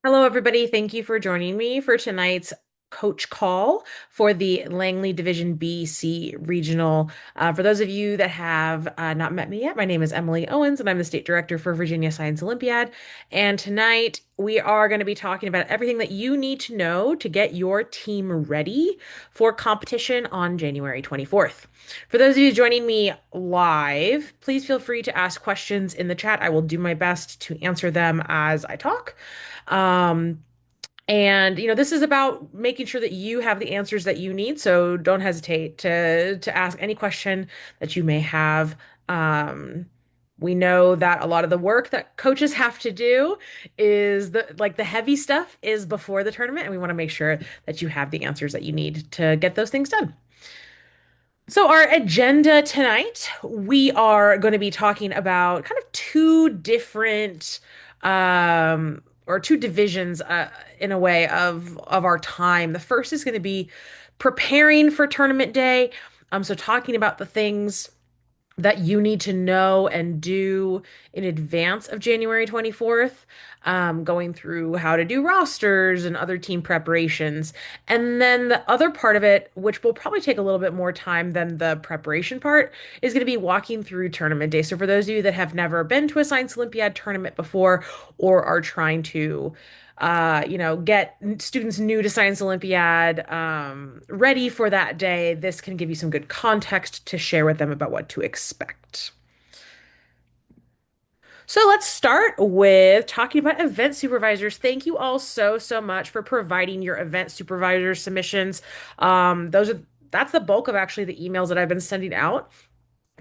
Hello, everybody. Thank you for joining me for tonight's coach call for the Langley Division BC Regional. For those of you that have not met me yet, my name is Emily Owens, and I'm the state director for Virginia Science Olympiad. And tonight we are going to be talking about everything that you need to know to get your team ready for competition on January 24th. For those of you joining me live, please feel free to ask questions in the chat. I will do my best to answer them as I talk. Um, and this is about making sure that you have the answers that you need. So don't hesitate to ask any question that you may have. Um, we know that a lot of the work that coaches have to do is the heavy stuff is before the tournament, and we want to make sure that you have the answers that you need to get those things done. So, our agenda tonight, we are going to be talking about kind of two different or two divisions in a way of our time. The first is going to be preparing for tournament day. So talking about the things that you need to know and do in advance of January 24th, going through how to do rosters and other team preparations. And then the other part of it, which will probably take a little bit more time than the preparation part, is going to be walking through tournament day. So for those of you that have never been to a Science Olympiad tournament before or are trying to get students new to Science Olympiad ready for that day, this can give you some good context to share with them about what to expect. So let's start with talking about event supervisors. Thank you all so much for providing your event supervisor submissions. That's the bulk of actually the emails that I've been sending out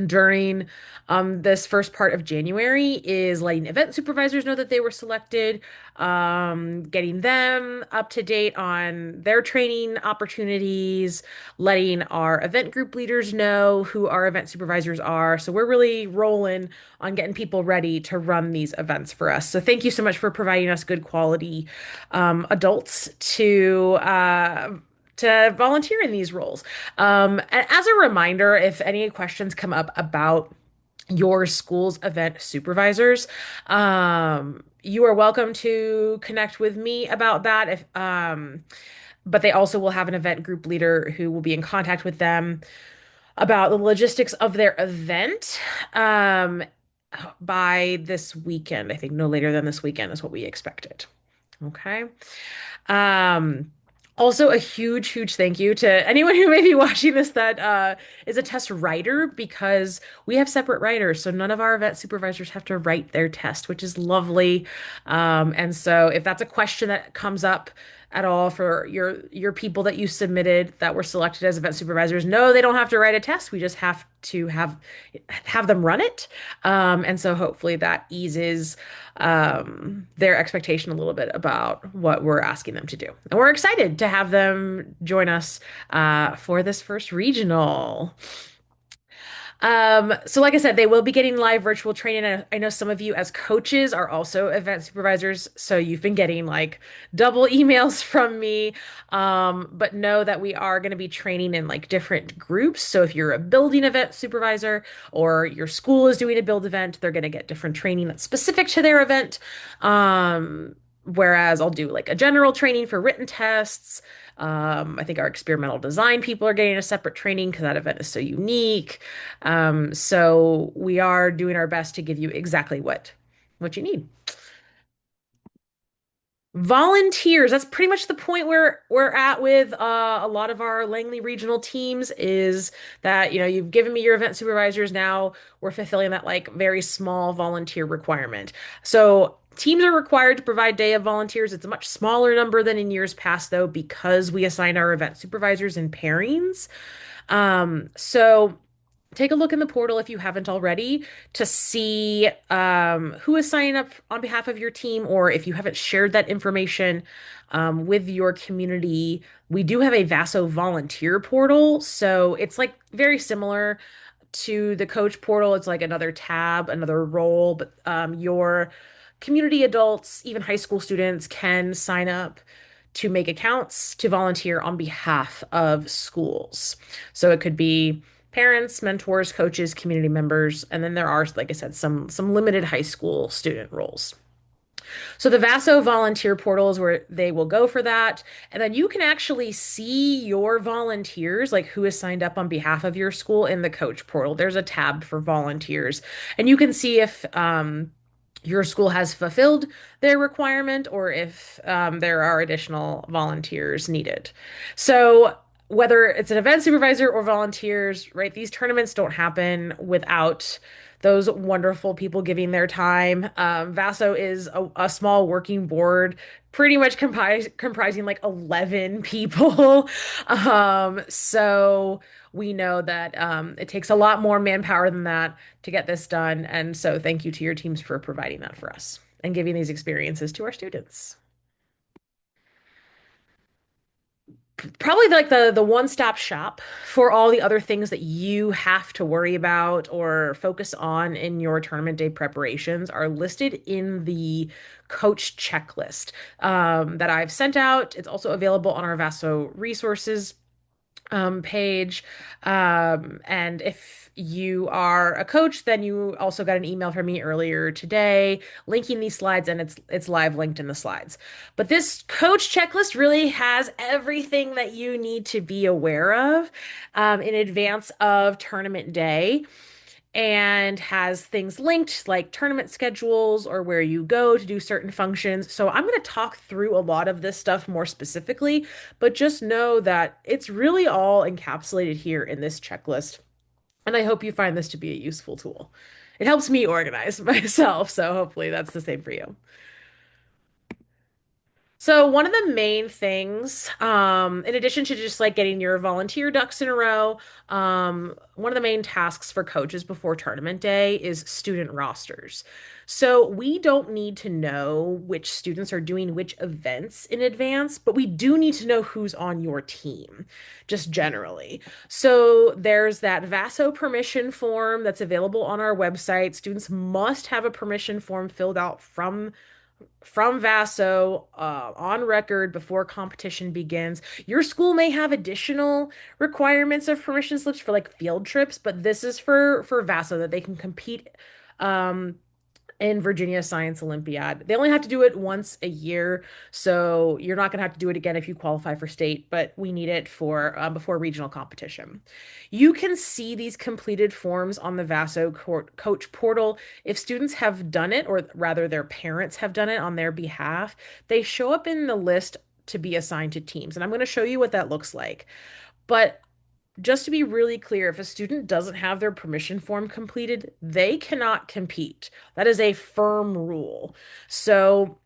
during this first part of January is letting event supervisors know that they were selected, getting them up to date on their training opportunities, letting our event group leaders know who our event supervisors are. So we're really rolling on getting people ready to run these events for us. So thank you so much for providing us good quality adults to volunteer in these roles. And as a reminder, if any questions come up about your school's event supervisors, you are welcome to connect with me about that. But they also will have an event group leader who will be in contact with them about the logistics of their event. Um, by this weekend, I think no later than this weekend is what we expected. Okay. Um, Also a huge thank you to anyone who may be watching this that is a test writer because we have separate writers. So none of our event supervisors have to write their test, which is lovely. And so if that's a question that comes up at all for your people that you submitted that were selected as event supervisors, no, they don't have to write a test. We just have to have them run it. And so hopefully that eases their expectation a little bit about what we're asking them to do. And we're excited to have them join us for this first regional. So like I said, they will be getting live virtual training. And I know some of you as coaches are also event supervisors, so you've been getting like double emails from me. But know that we are going to be training in like different groups. So if you're a building event supervisor or your school is doing a build event, they're going to get different training that's specific to their event. Whereas I'll do like a general training for written tests. I think our experimental design people are getting a separate training because that event is so unique. So we are doing our best to give you exactly what you need. Volunteers, that's pretty much the point where we're at with a lot of our Langley regional teams is that, you've given me your event supervisors. Now we're fulfilling that like very small volunteer requirement. So teams are required to provide day of volunteers. It's a much smaller number than in years past, though, because we assign our event supervisors in pairings. So take a look in the portal if you haven't already to see who is signing up on behalf of your team, or if you haven't shared that information with your community. We do have a Vaso volunteer portal, so it's like very similar to the coach portal. It's like another tab, another role, but your community adults, even high school students, can sign up to make accounts to volunteer on behalf of schools. So it could be parents, mentors, coaches, community members, and then there are, like I said, some limited high school student roles. So the Vaso volunteer portal is where they will go for that. And then you can actually see your volunteers, like who is signed up on behalf of your school in the coach portal. There's a tab for volunteers, and you can see if your school has fulfilled their requirement or if there are additional volunteers needed. So whether it's an event supervisor or volunteers, right? These tournaments don't happen without those wonderful people giving their time. Vaso is a small working board, pretty much comprising like 11 people. So we know that it takes a lot more manpower than that to get this done. And so thank you to your teams for providing that for us and giving these experiences to our students. Probably like the one-stop shop for all the other things that you have to worry about or focus on in your tournament day preparations are listed in the coach checklist that I've sent out. It's also available on our Vaso resources page. And if you are a coach, then you also got an email from me earlier today linking these slides, and it's live linked in the slides. But this coach checklist really has everything that you need to be aware of in advance of tournament day and has things linked like tournament schedules or where you go to do certain functions. So I'm going to talk through a lot of this stuff more specifically, but just know that it's really all encapsulated here in this checklist. And I hope you find this to be a useful tool. It helps me organize myself, so hopefully that's the same for you. So one of the main things, in addition to just like getting your volunteer ducks in a row, one of the main tasks for coaches before tournament day is student rosters. So we don't need to know which students are doing which events in advance, but we do need to know who's on your team, just generally. So there's that VASO permission form that's available on our website. Students must have a permission form filled out from Vaso on record before competition begins. Your school may have additional requirements of permission slips for like field trips, but this is for Vaso that they can compete um, in Virginia Science Olympiad. They only have to do it once a year, so you're not going to have to do it again if you qualify for state, but we need it for before regional competition. You can see these completed forms on the Vaso coach portal. If students have done it, or rather their parents have done it on their behalf, they show up in the list to be assigned to teams. And I'm going to show you what that looks like. But just to be really clear, if a student doesn't have their permission form completed, they cannot compete. That is a firm rule. So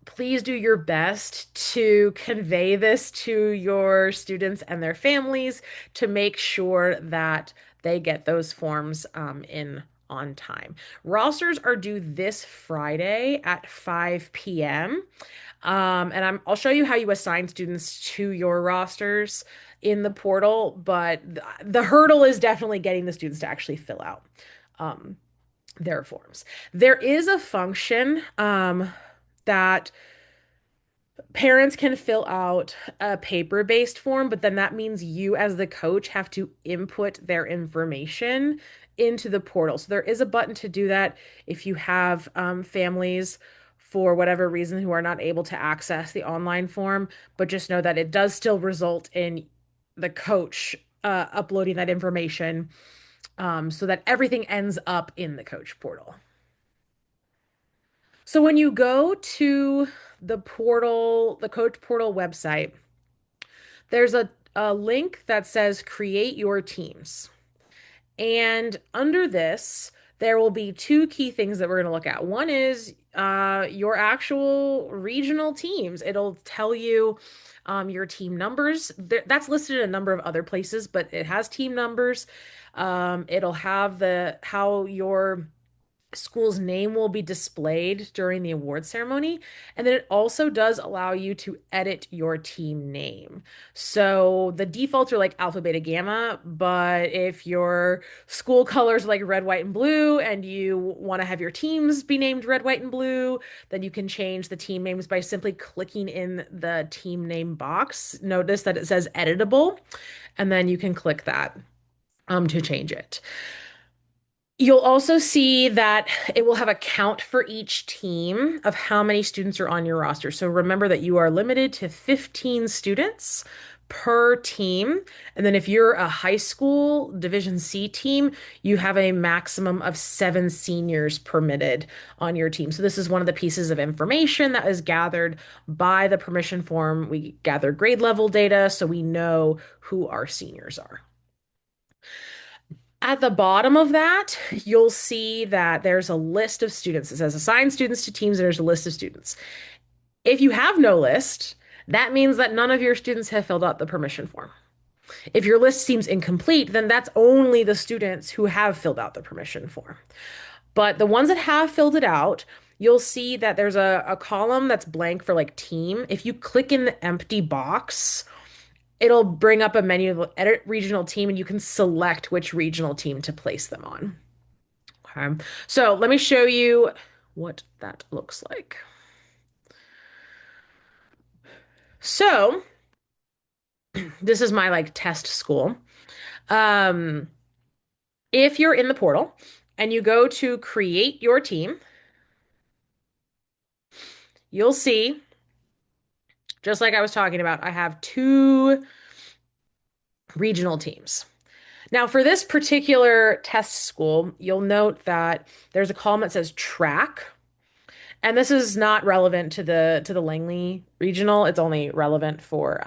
please do your best to convey this to your students and their families to make sure that they get those forms in on time. Rosters are due this Friday at 5 p.m. And I'll show you how you assign students to your rosters in the portal, but the hurdle is definitely getting the students to actually fill out um, their forms. There is a function that parents can fill out a paper-based form, but then that means you, as the coach, have to input their information into the portal. So there is a button to do that if you have families for whatever reason who are not able to access the online form, but just know that it does still result in the coach uploading that information so that everything ends up in the coach portal. So when you go to the portal, the coach portal website, there's a link that says create your teams. And under this, there will be two key things that we're going to look at. One is your actual regional teams. It'll tell you your team numbers. That's listed in a number of other places, but it has team numbers. It'll have the how your school's name will be displayed during the award ceremony. And then it also does allow you to edit your team name. So the defaults are like alpha, beta, gamma, but if your school colors are like red, white, and blue, and you want to have your teams be named red, white, and blue, then you can change the team names by simply clicking in the team name box. Notice that it says editable, and then you can click that to change it. You'll also see that it will have a count for each team of how many students are on your roster. So remember that you are limited to 15 students per team. And then if you're a high school Division C team, you have a maximum of 7 seniors permitted on your team. So this is one of the pieces of information that is gathered by the permission form. We gather grade level data so we know who our seniors are. At the bottom of that, you'll see that there's a list of students. It says assign students to teams, and there's a list of students. If you have no list, that means that none of your students have filled out the permission form. If your list seems incomplete, then that's only the students who have filled out the permission form. But the ones that have filled it out, you'll see that there's a column that's blank for like team. If you click in the empty box, it'll bring up a menu of edit regional team and you can select which regional team to place them on. Okay. So let me show you what that looks like. So this is my like test school. Um, if you're in the portal and you go to create your team, you'll see, just like I was talking about, I have two regional teams. Now, for this particular test school, you'll note that there's a column that says track. And this is not relevant to the Langley regional. It's only relevant for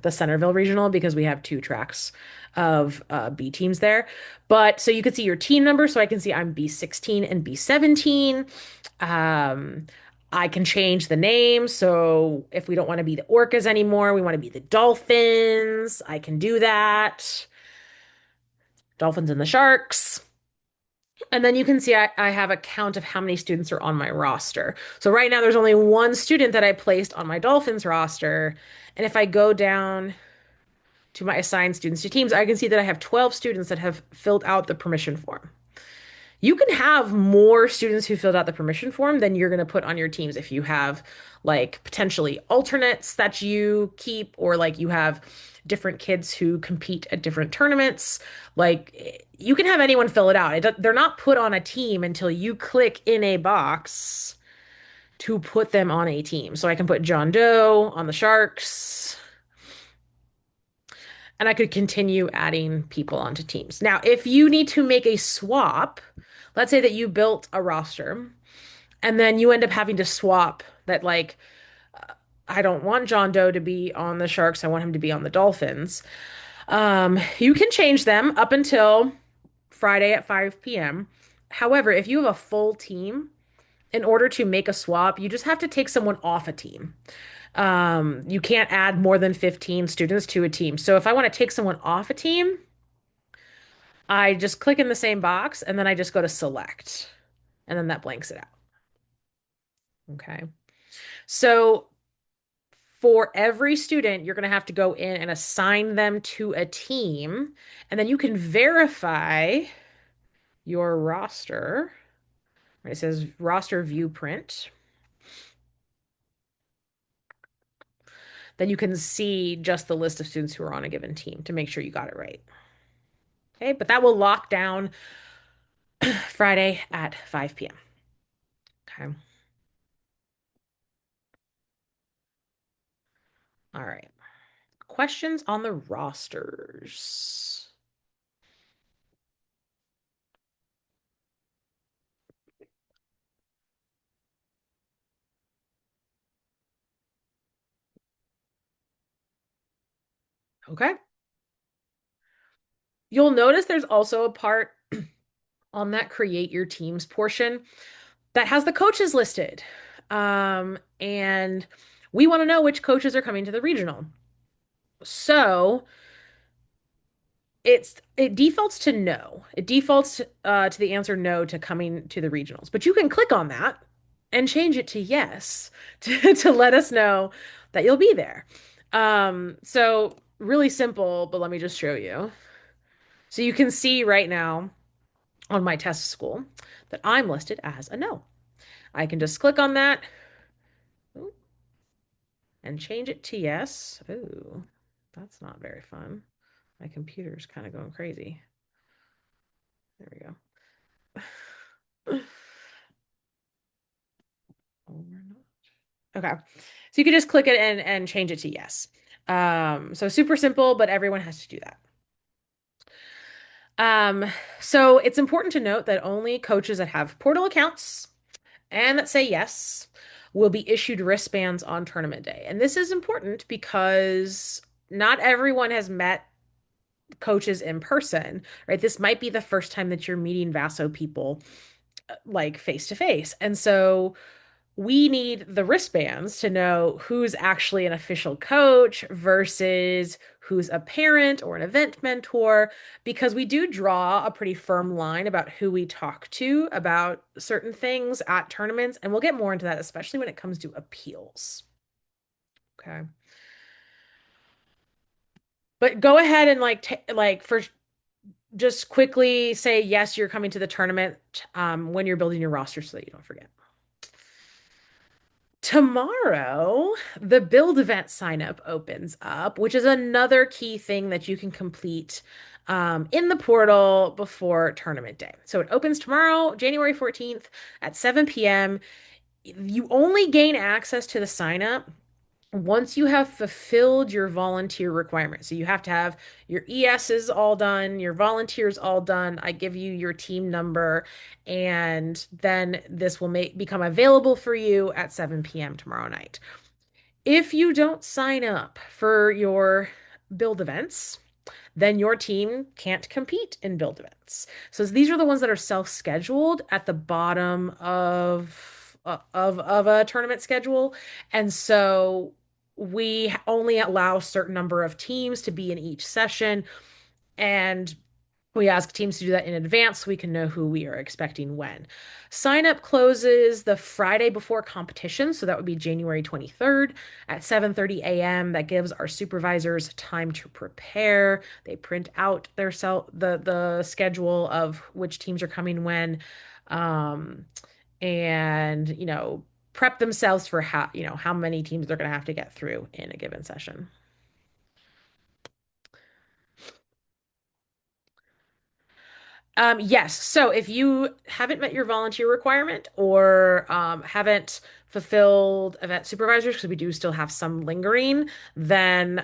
the Centerville regional because we have two tracks of B teams there. But so you can see your team number. So I can see I'm B16 and B17. Um, I can change the name. So if we don't want to be the Orcas anymore, we want to be the Dolphins. I can do that. Dolphins and the Sharks. And then you can see I have a count of how many students are on my roster. So right now there's only one student that I placed on my Dolphins roster. And if I go down to my assigned students to teams, I can see that I have 12 students that have filled out the permission form. You can have more students who filled out the permission form than you're going to put on your teams if you have like potentially alternates that you keep, or like you have different kids who compete at different tournaments. Like you can have anyone fill it out. They're not put on a team until you click in a box to put them on a team. So I can put John Doe on the Sharks, and I could continue adding people onto teams. Now, if you need to make a swap, let's say that you built a roster and then you end up having to swap that, like, I don't want John Doe to be on the Sharks. I want him to be on the Dolphins. You can change them up until Friday at 5 p.m. However, if you have a full team, in order to make a swap, you just have to take someone off a team. You can't add more than 15 students to a team. So if I want to take someone off a team, I just click in the same box and then I just go to select and then that blanks it out. Okay. So for every student, you're going to have to go in and assign them to a team, and then you can verify your roster. It says roster view print. Then you can see just the list of students who are on a given team to make sure you got it right. Okay, but that will lock down Friday at 5 p.m. Okay. All right. Questions on the rosters. Okay. You'll notice there's also a part on that create your teams portion that has the coaches listed. And we want to know which coaches are coming to the regional. So it defaults to no. It defaults to the answer no to coming to the regionals. But you can click on that and change it to yes to let us know that you'll be there. So really simple, but let me just show you. So you can see right now on my test school that I'm listed as a no. I can just click on that and change it to yes. Ooh, that's not very fun. My computer's kind of going crazy. There we go. Okay. So you can just click it and change it to yes. So super simple, but everyone has to do that. Um, so it's important to note that only coaches that have portal accounts and that say yes will be issued wristbands on tournament day. And this is important because not everyone has met coaches in person, right? This might be the first time that you're meeting Vaso people like face to face. And so we need the wristbands to know who's actually an official coach versus who's a parent or an event mentor, because we do draw a pretty firm line about who we talk to about certain things at tournaments. And we'll get more into that, especially when it comes to appeals. Okay. But go ahead and like for just quickly say yes, you're coming to the tournament when you're building your roster so that you don't forget. Tomorrow, the build event sign up opens up, which is another key thing that you can complete in the portal before tournament day. So it opens tomorrow, January 14th at 7 p.m. You only gain access to the sign up once you have fulfilled your volunteer requirements. So you have to have your ESs all done, your volunteers all done. I give you your team number, and then this will become available for you at 7 p.m. tomorrow night. If you don't sign up for your build events, then your team can't compete in build events. So these are the ones that are self-scheduled at the bottom of a tournament schedule. And so we only allow a certain number of teams to be in each session. And we ask teams to do that in advance so we can know who we are expecting when. Sign up closes the Friday before competition, so that would be January 23rd at 7:30 a.m. That gives our supervisors time to prepare. They print out the schedule of which teams are coming when, um, and prep themselves for how many teams they're going to have to get through in a given session. Yes. So if you haven't met your volunteer requirement or haven't fulfilled event supervisors, because we do still have some lingering, then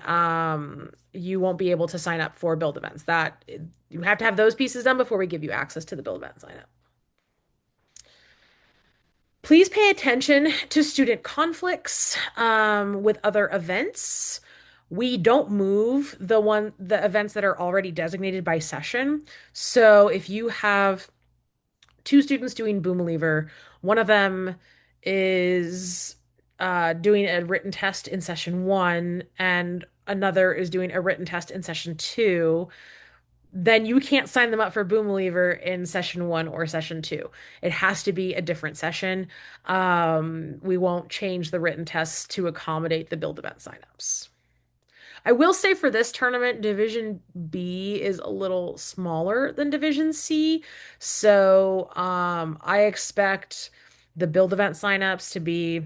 you won't be able to sign up for build events. That you have to have those pieces done before we give you access to the build event sign up. Please pay attention to student conflicts with other events. We don't move the events that are already designated by session. So if you have two students doing Boom Believer. One of them is doing a written test in session one, and another is doing a written test in session two. Then you can't sign them up for Boom Believer in session one or session two. It has to be a different session. We won't change the written tests to accommodate the build event signups. I will say for this tournament, Division B is a little smaller than Division C. So I expect the build event signups to be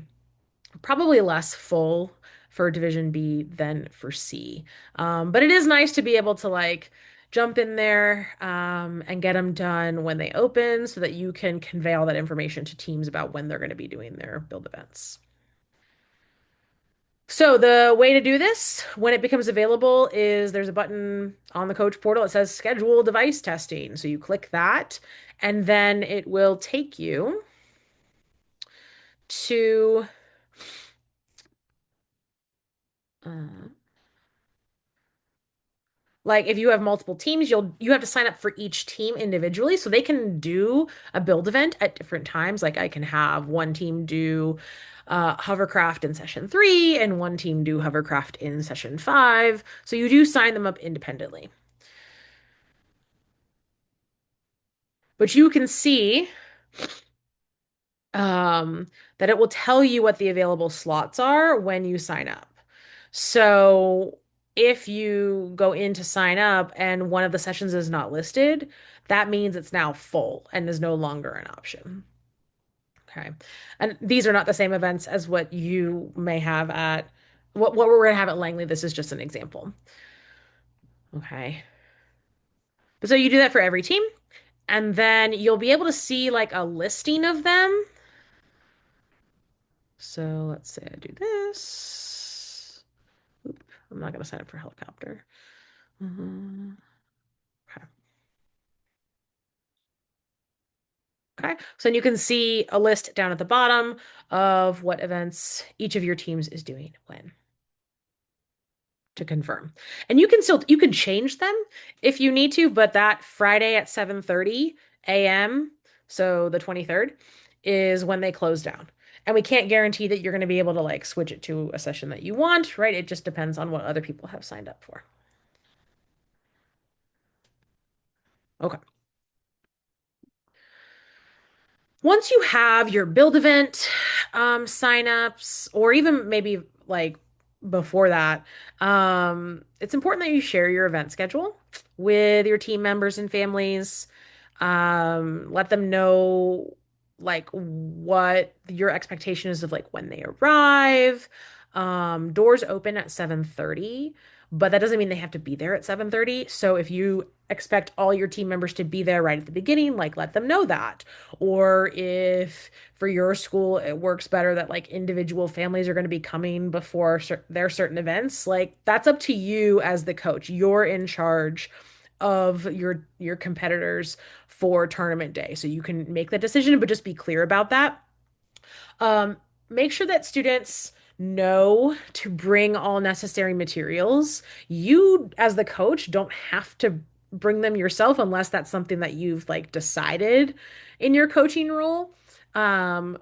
probably less full for Division B than for C. But it is nice to be able to like jump in there and get them done when they open so that you can convey all that information to teams about when they're going to be doing their build events. So the way to do this when it becomes available is there's a button on the coach portal that says schedule device testing. So you click that and then it will take you to uh, like if you have multiple teams, you have to sign up for each team individually so they can do a build event at different times. Like I can have one team do hovercraft in session three and one team do hovercraft in session five. So you do sign them up independently. But you can see that it will tell you what the available slots are when you sign up. So if you go in to sign up and one of the sessions is not listed, that means it's now full and is no longer an option. Okay. And these are not the same events as what you may have at what we're going to have at Langley. This is just an example. Okay. But so you do that for every team. And then you'll be able to see like a listing of them. So let's say I do this. Oop, I'm not going to sign up for helicopter. Mhm. Okay. Okay. So then you can see a list down at the bottom of what events each of your teams is doing when to confirm. And you can change them if you need to, but that Friday at 7:30 a.m., so the 23rd, is when they close down. And we can't guarantee that you're going to be able to like switch it to a session that you want, right? It just depends on what other people have signed up for. Okay. Once you have your build event signups, or even maybe like before that, it's important that you share your event schedule with your team members and families. Let them know like what your expectation is of like when they arrive. Doors open at 7:30, but that doesn't mean they have to be there at 7:30. So if you expect all your team members to be there right at the beginning, like let them know that. Or if for your school it works better that like individual families are going to be coming before their certain events, like that's up to you as the coach. You're in charge of your competitors for tournament day. So you can make that decision, but just be clear about that. Um, Make sure that students know to bring all necessary materials. You, as the coach, don't have to bring them yourself unless that's something that you've like decided in your coaching role. Um,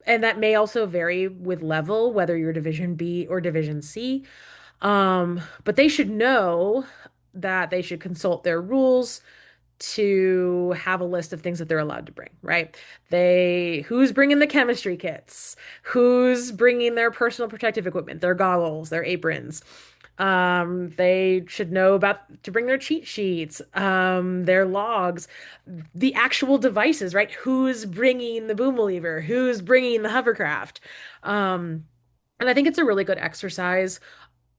and that may also vary with level, whether you're Division B or Division C. But they should know that they should consult their rules to have a list of things that they're allowed to bring, right? Who's bringing the chemistry kits? Who's bringing their personal protective equipment, their goggles, their aprons? They should know about to bring their cheat sheets, their logs, the actual devices, right? Who's bringing the boom lever? Who's bringing the hovercraft? Um, and I think it's a really good exercise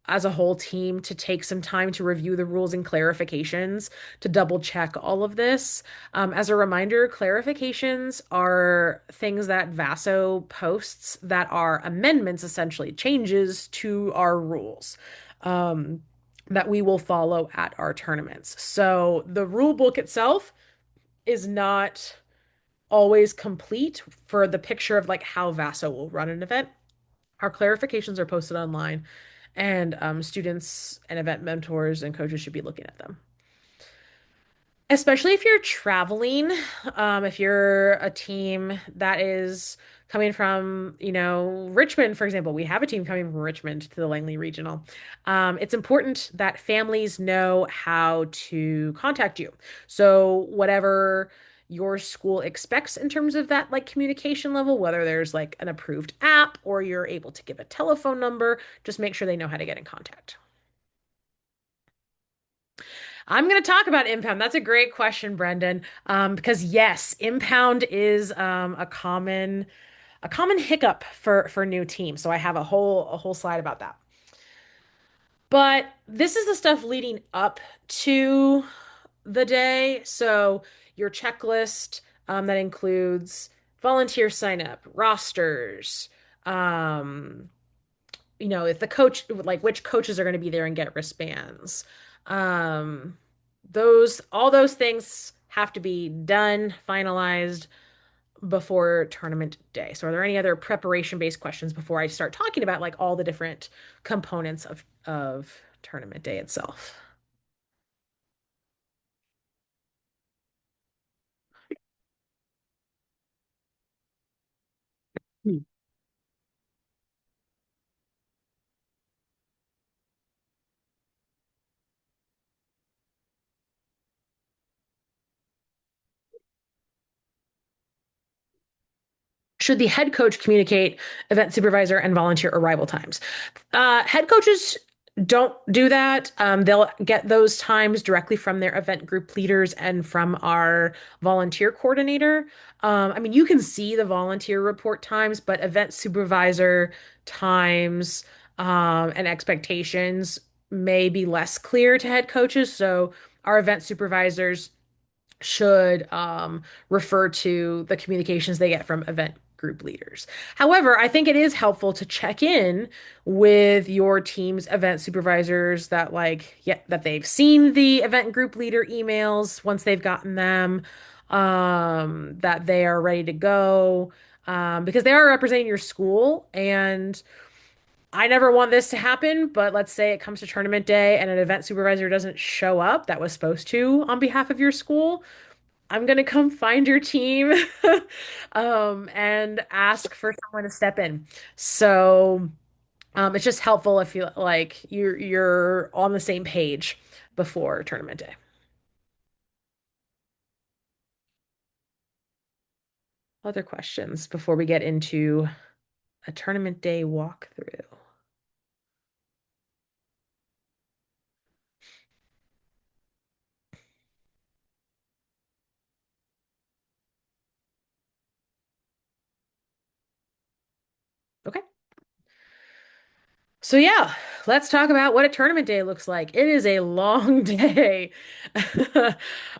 as a whole team to take some time to review the rules and clarifications to double check all of this. As a reminder, clarifications are things that Vaso posts that are amendments, essentially changes to our rules. Um, that we will follow at our tournaments. So the rule book itself is not always complete for the picture of like how Vaso will run an event. Our clarifications are posted online, and students and event mentors and coaches should be looking at them. Especially if you're traveling, if you're a team that is coming from, Richmond, for example, we have a team coming from Richmond to the Langley Regional. It's important that families know how to contact you. So whatever your school expects in terms of that like communication level, whether there's like an approved app or you're able to give a telephone number, just make sure they know how to get in contact. I'm going to talk about impound. That's a great question, Brendan. Because yes, impound is a common hiccup for new teams. So I have a whole slide about that. But this is the stuff leading up to the day. So your checklist that includes volunteer sign up, rosters, um, if the coach, like which coaches are going to be there and get wristbands. Um, all those things have to be done, finalized before tournament day. So are there any other preparation-based questions before I start talking about like all the different components of tournament day itself? Should the head coach communicate event supervisor and volunteer arrival times? Head coaches don't do that. They'll get those times directly from their event group leaders and from our volunteer coordinator. I mean, you can see the volunteer report times, but event supervisor times and expectations may be less clear to head coaches. So our event supervisors should refer to the communications they get from event group leaders. However, I think it is helpful to check in with your team's event supervisors that yeah, that they've seen the event group leader emails once they've gotten them, that they are ready to go, because they are representing your school. And I never want this to happen, but let's say it comes to tournament day and an event supervisor doesn't show up that was supposed to on behalf of your school. I'm gonna come find your team, and ask for someone to step in. So, it's just helpful if you like you're on the same page before tournament day. Other questions before we get into a tournament day walkthrough? Okay. So yeah, let's talk about what a tournament day looks like. It is a long day.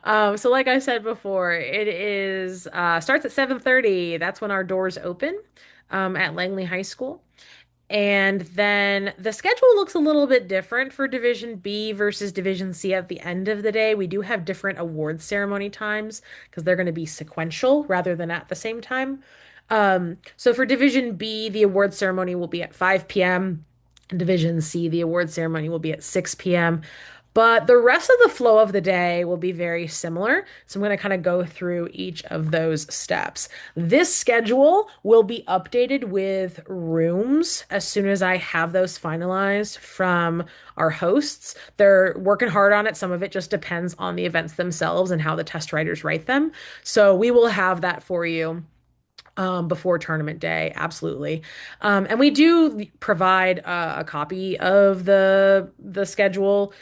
So like I said before, it is starts at 7:30. That's when our doors open at Langley High School. And then the schedule looks a little bit different for Division B versus Division C at the end of the day. We do have different award ceremony times because they're going to be sequential rather than at the same time. So for Division B, the award ceremony will be at 5 p.m. Division C, the award ceremony will be at 6 p.m. But the rest of the flow of the day will be very similar. So I'm going to kind of go through each of those steps. This schedule will be updated with rooms as soon as I have those finalized from our hosts. They're working hard on it. Some of it just depends on the events themselves and how the test writers write them. So we will have that for you before tournament day, absolutely. And we do provide a copy of the schedule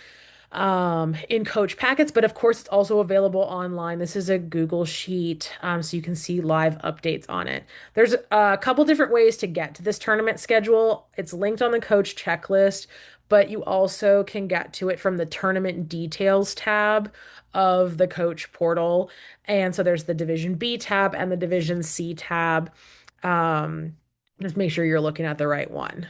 in coach packets, but of course it's also available online. This is a Google Sheet, so you can see live updates on it. There's a couple different ways to get to this tournament schedule. It's linked on the coach checklist, but you also can get to it from the tournament details tab of the coach portal. And so there's the Division B tab and the Division C tab. Um, just make sure you're looking at the right one.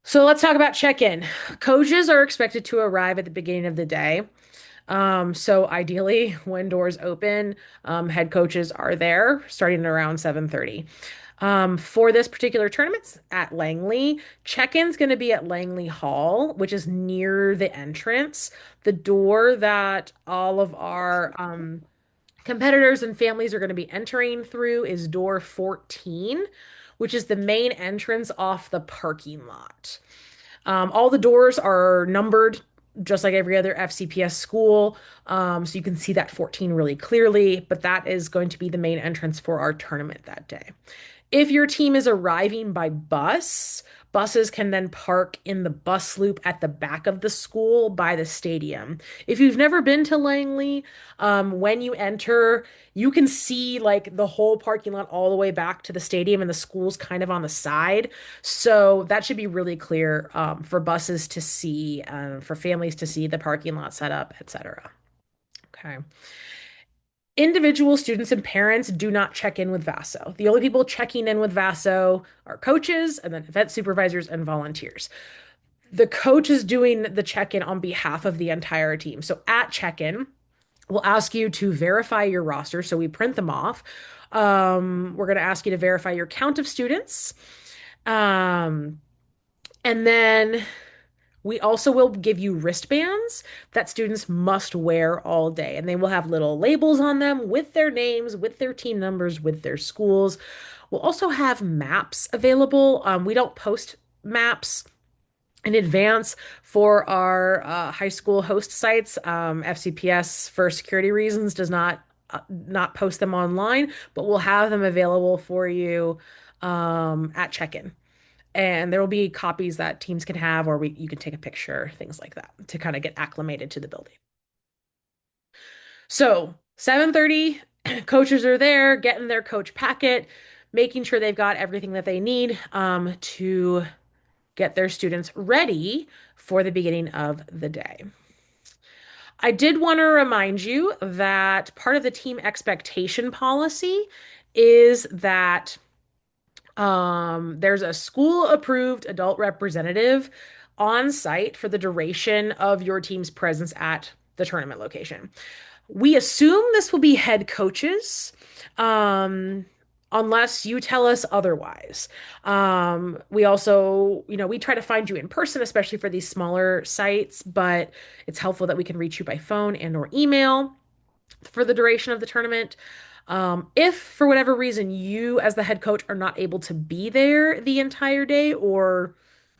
So let's talk about check-in. Coaches are expected to arrive at the beginning of the day. So ideally, when doors open, head coaches are there starting at around 7:30. For this particular tournament at Langley, check-in's going to be at Langley Hall, which is near the entrance. The door that all of our competitors and families are going to be entering through is door 14, which is the main entrance off the parking lot. All the doors are numbered just like every other FCPS school. So you can see that 14 really clearly, but that is going to be the main entrance for our tournament that day. If your team is arriving by bus, buses can then park in the bus loop at the back of the school by the stadium. If you've never been to Langley, when you enter, you can see like the whole parking lot all the way back to the stadium, and the school's kind of on the side. So that should be really clear for buses to see, for families to see the parking lot set up, etc. Okay. Individual students and parents do not check in with VASO. The only people checking in with VASO are coaches and then event supervisors and volunteers. The coach is doing the check in on behalf of the entire team. So at check in, we'll ask you to verify your roster. So we print them off. We're going to ask you to verify your count of students. Um, and then we also will give you wristbands that students must wear all day, and they will have little labels on them with their names, with their team numbers, with their schools. We'll also have maps available. We don't post maps in advance for our high school host sites. FCPS, for security reasons, does not post them online, but we'll have them available for you at check-in. And there will be copies that teams can have, or you can take a picture, things like that, to kind of get acclimated to the building. So 7:30, coaches are there, getting their coach packet, making sure they've got everything that they need to get their students ready for the beginning of the day. I did want to remind you that part of the team expectation policy is that there's a school approved adult representative on site for the duration of your team's presence at the tournament location. We assume this will be head coaches, um, unless you tell us otherwise. We also, we try to find you in person, especially for these smaller sites, but it's helpful that we can reach you by phone and or email for the duration of the tournament. If for whatever reason you, as the head coach, are not able to be there the entire day or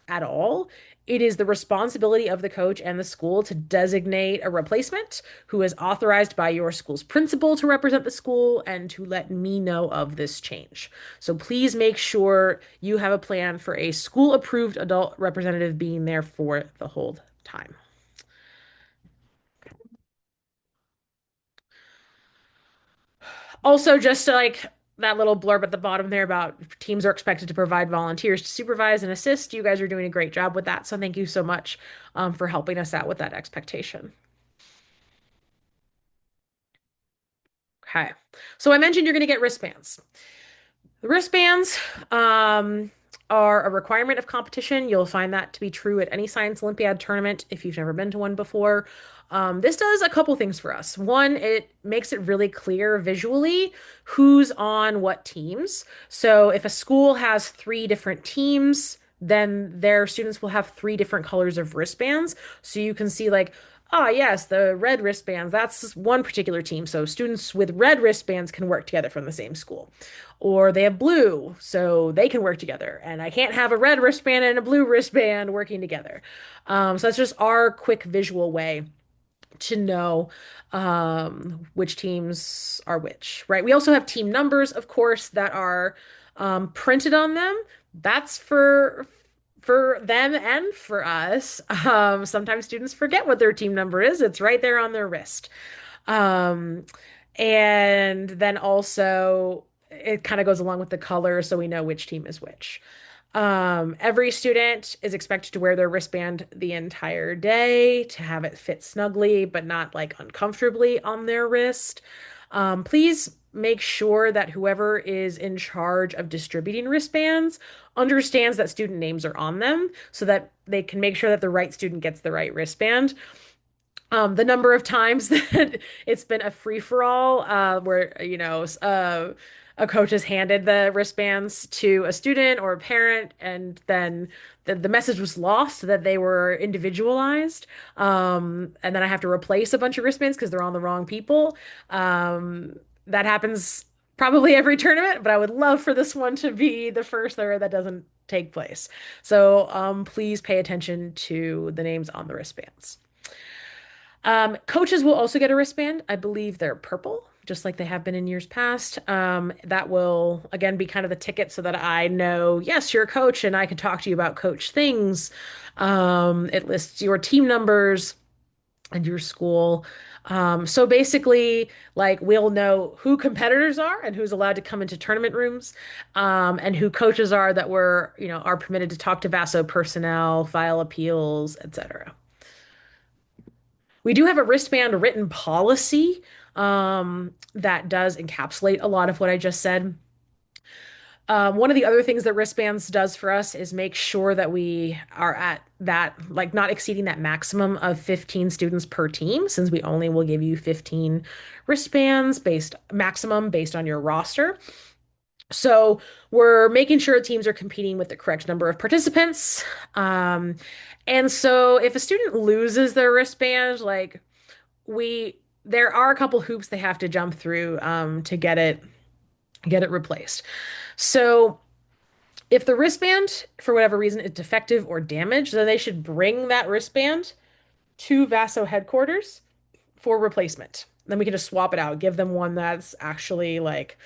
at all, it is the responsibility of the coach and the school to designate a replacement who is authorized by your school's principal to represent the school and to let me know of this change. So please make sure you have a plan for a school approved adult representative being there for the whole time. Also, just to, like that little blurb at the bottom there about teams are expected to provide volunteers to supervise and assist. You guys are doing a great job with that. So thank you so much for helping us out with that expectation. Okay. So I mentioned you're going to get wristbands. The wristbands are a requirement of competition. You'll find that to be true at any Science Olympiad tournament if you've never been to one before. This does a couple things for us. One, it makes it really clear visually who's on what teams. So if a school has three different teams, then their students will have three different colors of wristbands. So you can see, like, ah, yes, the red wristbands, that's one particular team. So students with red wristbands can work together from the same school. Or they have blue, so they can work together. And I can't have a red wristband and a blue wristband working together. So that's just our quick visual way to know which teams are which, right? We also have team numbers, of course, that are printed on them. That's for them and for us. Sometimes students forget what their team number is. It's right there on their wrist. Um, and then also it kind of goes along with the color so we know which team is which. Every student is expected to wear their wristband the entire day to have it fit snugly, but not like uncomfortably on their wrist. Please make sure that whoever is in charge of distributing wristbands understands that student names are on them so that they can make sure that the right student gets the right wristband. The number of times that it's been a free-for-all where, a coach has handed the wristbands to a student or a parent, and then the message was lost that they were individualized. And then I have to replace a bunch of wristbands because they're on the wrong people. That happens probably every tournament, but I would love for this one to be the first where that doesn't take place. So please pay attention to the names on the wristbands. Coaches will also get a wristband. I believe they're purple, just like they have been in years past. That will, again, be kind of the ticket so that I know, yes, you're a coach and I can talk to you about coach things. It lists your team numbers and your school. So basically, like, we'll know who competitors are and who's allowed to come into tournament rooms, and who coaches are that are permitted to talk to VASO personnel, file appeals, etc. We do have a wristband written policy that does encapsulate a lot of what I just said. One of the other things that wristbands does for us is make sure that we are at that, like, not exceeding that maximum of 15 students per team, since we only will give you 15 wristbands maximum based on your roster. So we're making sure teams are competing with the correct number of participants. Um, and so if a student loses their wristband, like, there are a couple hoops they have to jump through to get it replaced. So if the wristband, for whatever reason, is defective or damaged, then they should bring that wristband to VASO headquarters for replacement. Then we can just swap it out, give them one that's actually, like,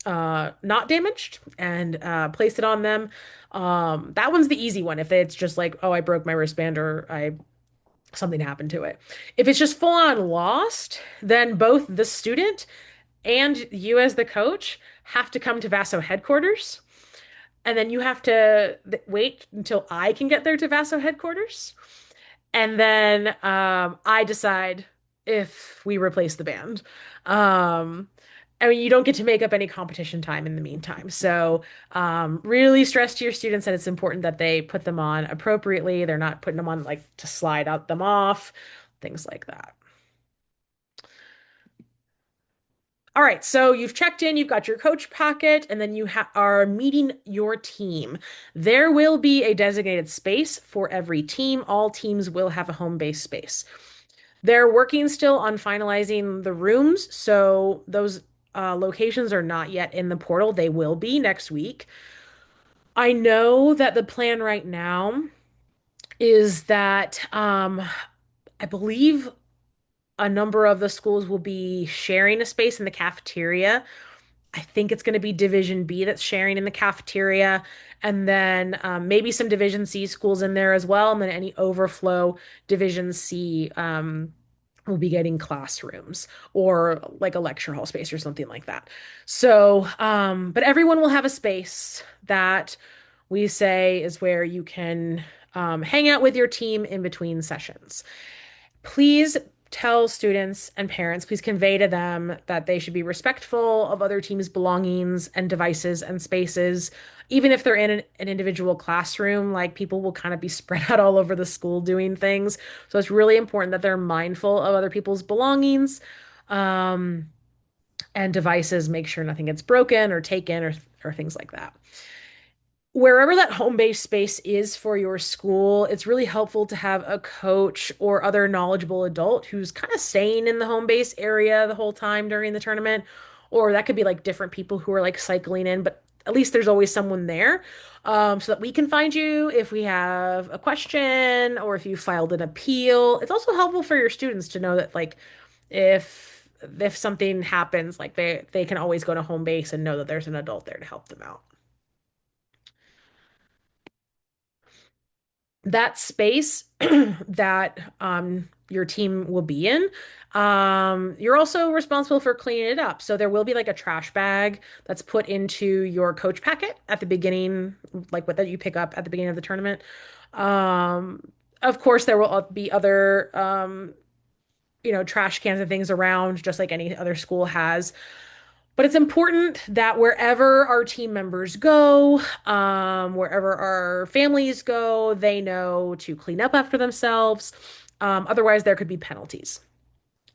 not damaged, and place it on them. That one's the easy one if it's just like, oh, I broke my wristband or I something happened to it. If it's just full on lost, then both the student and you as the coach have to come to VASO headquarters. And then you have to wait until I can get there to VASO headquarters. And then I decide if we replace the band. Um, I mean, you don't get to make up any competition time in the meantime. So, really stress to your students that it's important that they put them on appropriately. They're not putting them on like to slide out them off, things like that. All right, so you've checked in, you've got your coach packet, and then you are meeting your team. There will be a designated space for every team. All teams will have a home base space. They're working still on finalizing the rooms, so those locations are not yet in the portal. They will be next week. I know that the plan right now is that I believe a number of the schools will be sharing a space in the cafeteria. I think it's going to be Division B that's sharing in the cafeteria, and then maybe some Division C schools in there as well. And then any overflow Division C will be getting classrooms or like a lecture hall space or something like that. So, but everyone will have a space that we say is where you can hang out with your team in between sessions. Please tell students and parents, please convey to them that they should be respectful of other teams' belongings and devices and spaces. Even if they're in an individual classroom, like people will kind of be spread out all over the school doing things. So it's really important that they're mindful of other people's belongings, um, and devices, make sure nothing gets broken or taken or things like that. Wherever that home-based space is for your school, it's really helpful to have a coach or other knowledgeable adult who's kind of staying in the home-based area the whole time during the tournament. Or that could be like different people who are like cycling in, but at least there's always someone there, so that we can find you if we have a question or if you filed an appeal. It's also helpful for your students to know that like if something happens, like they can always go to home base and know that there's an adult there to help them out. That space that your team will be in, you're also responsible for cleaning it up. So there will be like a trash bag that's put into your coach packet at the beginning, like what that you pick up at the beginning of the tournament. Um, of course, there will be other trash cans and things around, just like any other school has. But it's important that wherever our team members go, wherever our families go, they know to clean up after themselves. Otherwise, there could be penalties.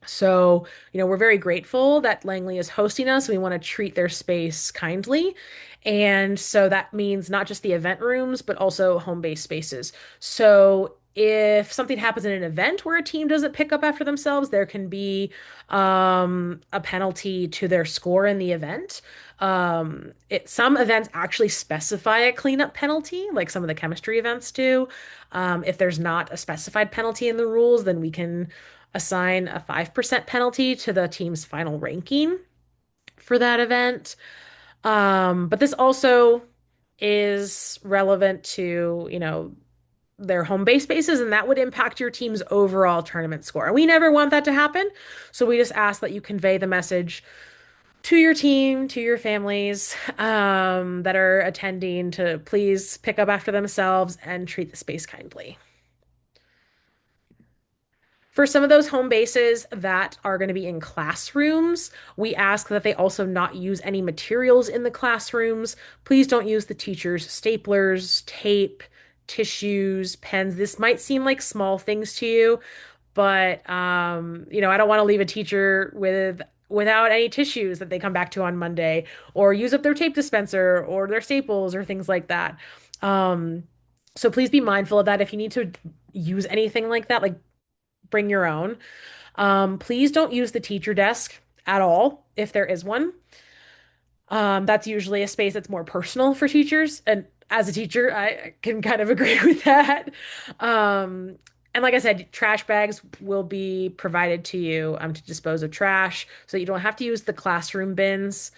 So, we're very grateful that Langley is hosting us. We want to treat their space kindly. And so that means not just the event rooms, but also home-based spaces. So if something happens in an event where a team doesn't pick up after themselves, there can be a penalty to their score in the event. Some events actually specify a cleanup penalty, like some of the chemistry events do. If there's not a specified penalty in the rules, then we can assign a 5% penalty to the team's final ranking for that event. But this also is relevant to, their home base spaces, and that would impact your team's overall tournament score. And we never want that to happen. So we just ask that you convey the message to your team, to your families that are attending to please pick up after themselves and treat the space kindly. For some of those home bases that are going to be in classrooms, we ask that they also not use any materials in the classrooms. Please don't use the teacher's staplers, tape, tissues, pens. This might seem like small things to you, but I don't want to leave a teacher without any tissues that they come back to on Monday, or use up their tape dispenser or their staples or things like that. Um, so please be mindful of that. If you need to use anything like that, like bring your own. Please don't use the teacher desk at all if there is one. That's usually a space that's more personal for teachers. And as a teacher, I can kind of agree with that. Um, and like I said, trash bags will be provided to you to dispose of trash so that you don't have to use the classroom bins.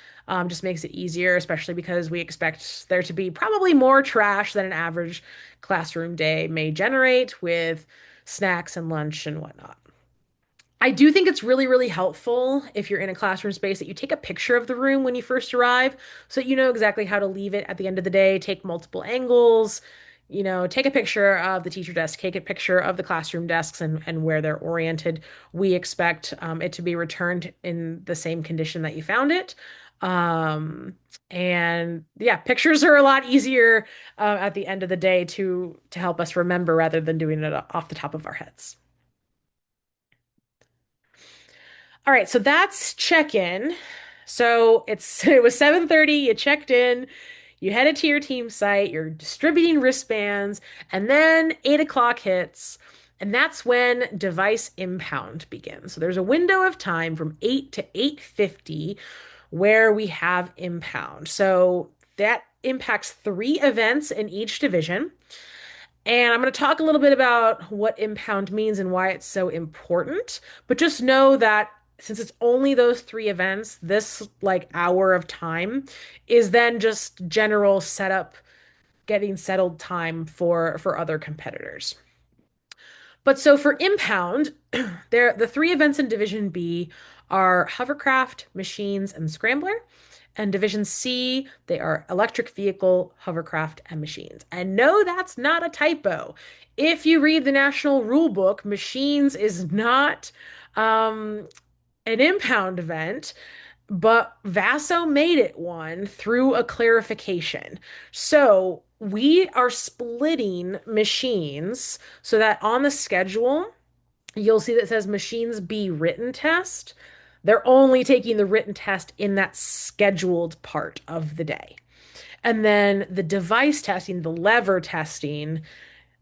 Just makes it easier, especially because we expect there to be probably more trash than an average classroom day may generate with snacks and lunch and whatnot. I do think it's really, really helpful if you're in a classroom space that you take a picture of the room when you first arrive so that you know exactly how to leave it at the end of the day, take multiple angles, take a picture of the teacher desk, take a picture of the classroom desks and where they're oriented. We expect it to be returned in the same condition that you found it. Um, and yeah, pictures are a lot easier at the end of the day to help us remember rather than doing it off the top of our heads. All right, so that's check-in. So it was 7:30, you checked in, you headed to your team site, you're distributing wristbands, and then 8 o'clock hits, and that's when device impound begins. So there's a window of time from 8 to 8:50 where we have impound. So that impacts three events in each division. And I'm going to talk a little bit about what impound means and why it's so important. But just know that since it's only those three events, this like hour of time is then just general setup, getting settled time for other competitors. But so for impound, the three events in Division B are hovercraft, machines, and scrambler. And Division C, they are electric vehicle, hovercraft, and machines. And no, that's not a typo. If you read the National Rule Book, machines is not um, an impound event, but Vaso made it one through a clarification. So we are splitting machines so that on the schedule, you'll see that it says machines B written test. They're only taking the written test in that scheduled part of the day. And then the device testing, the lever testing,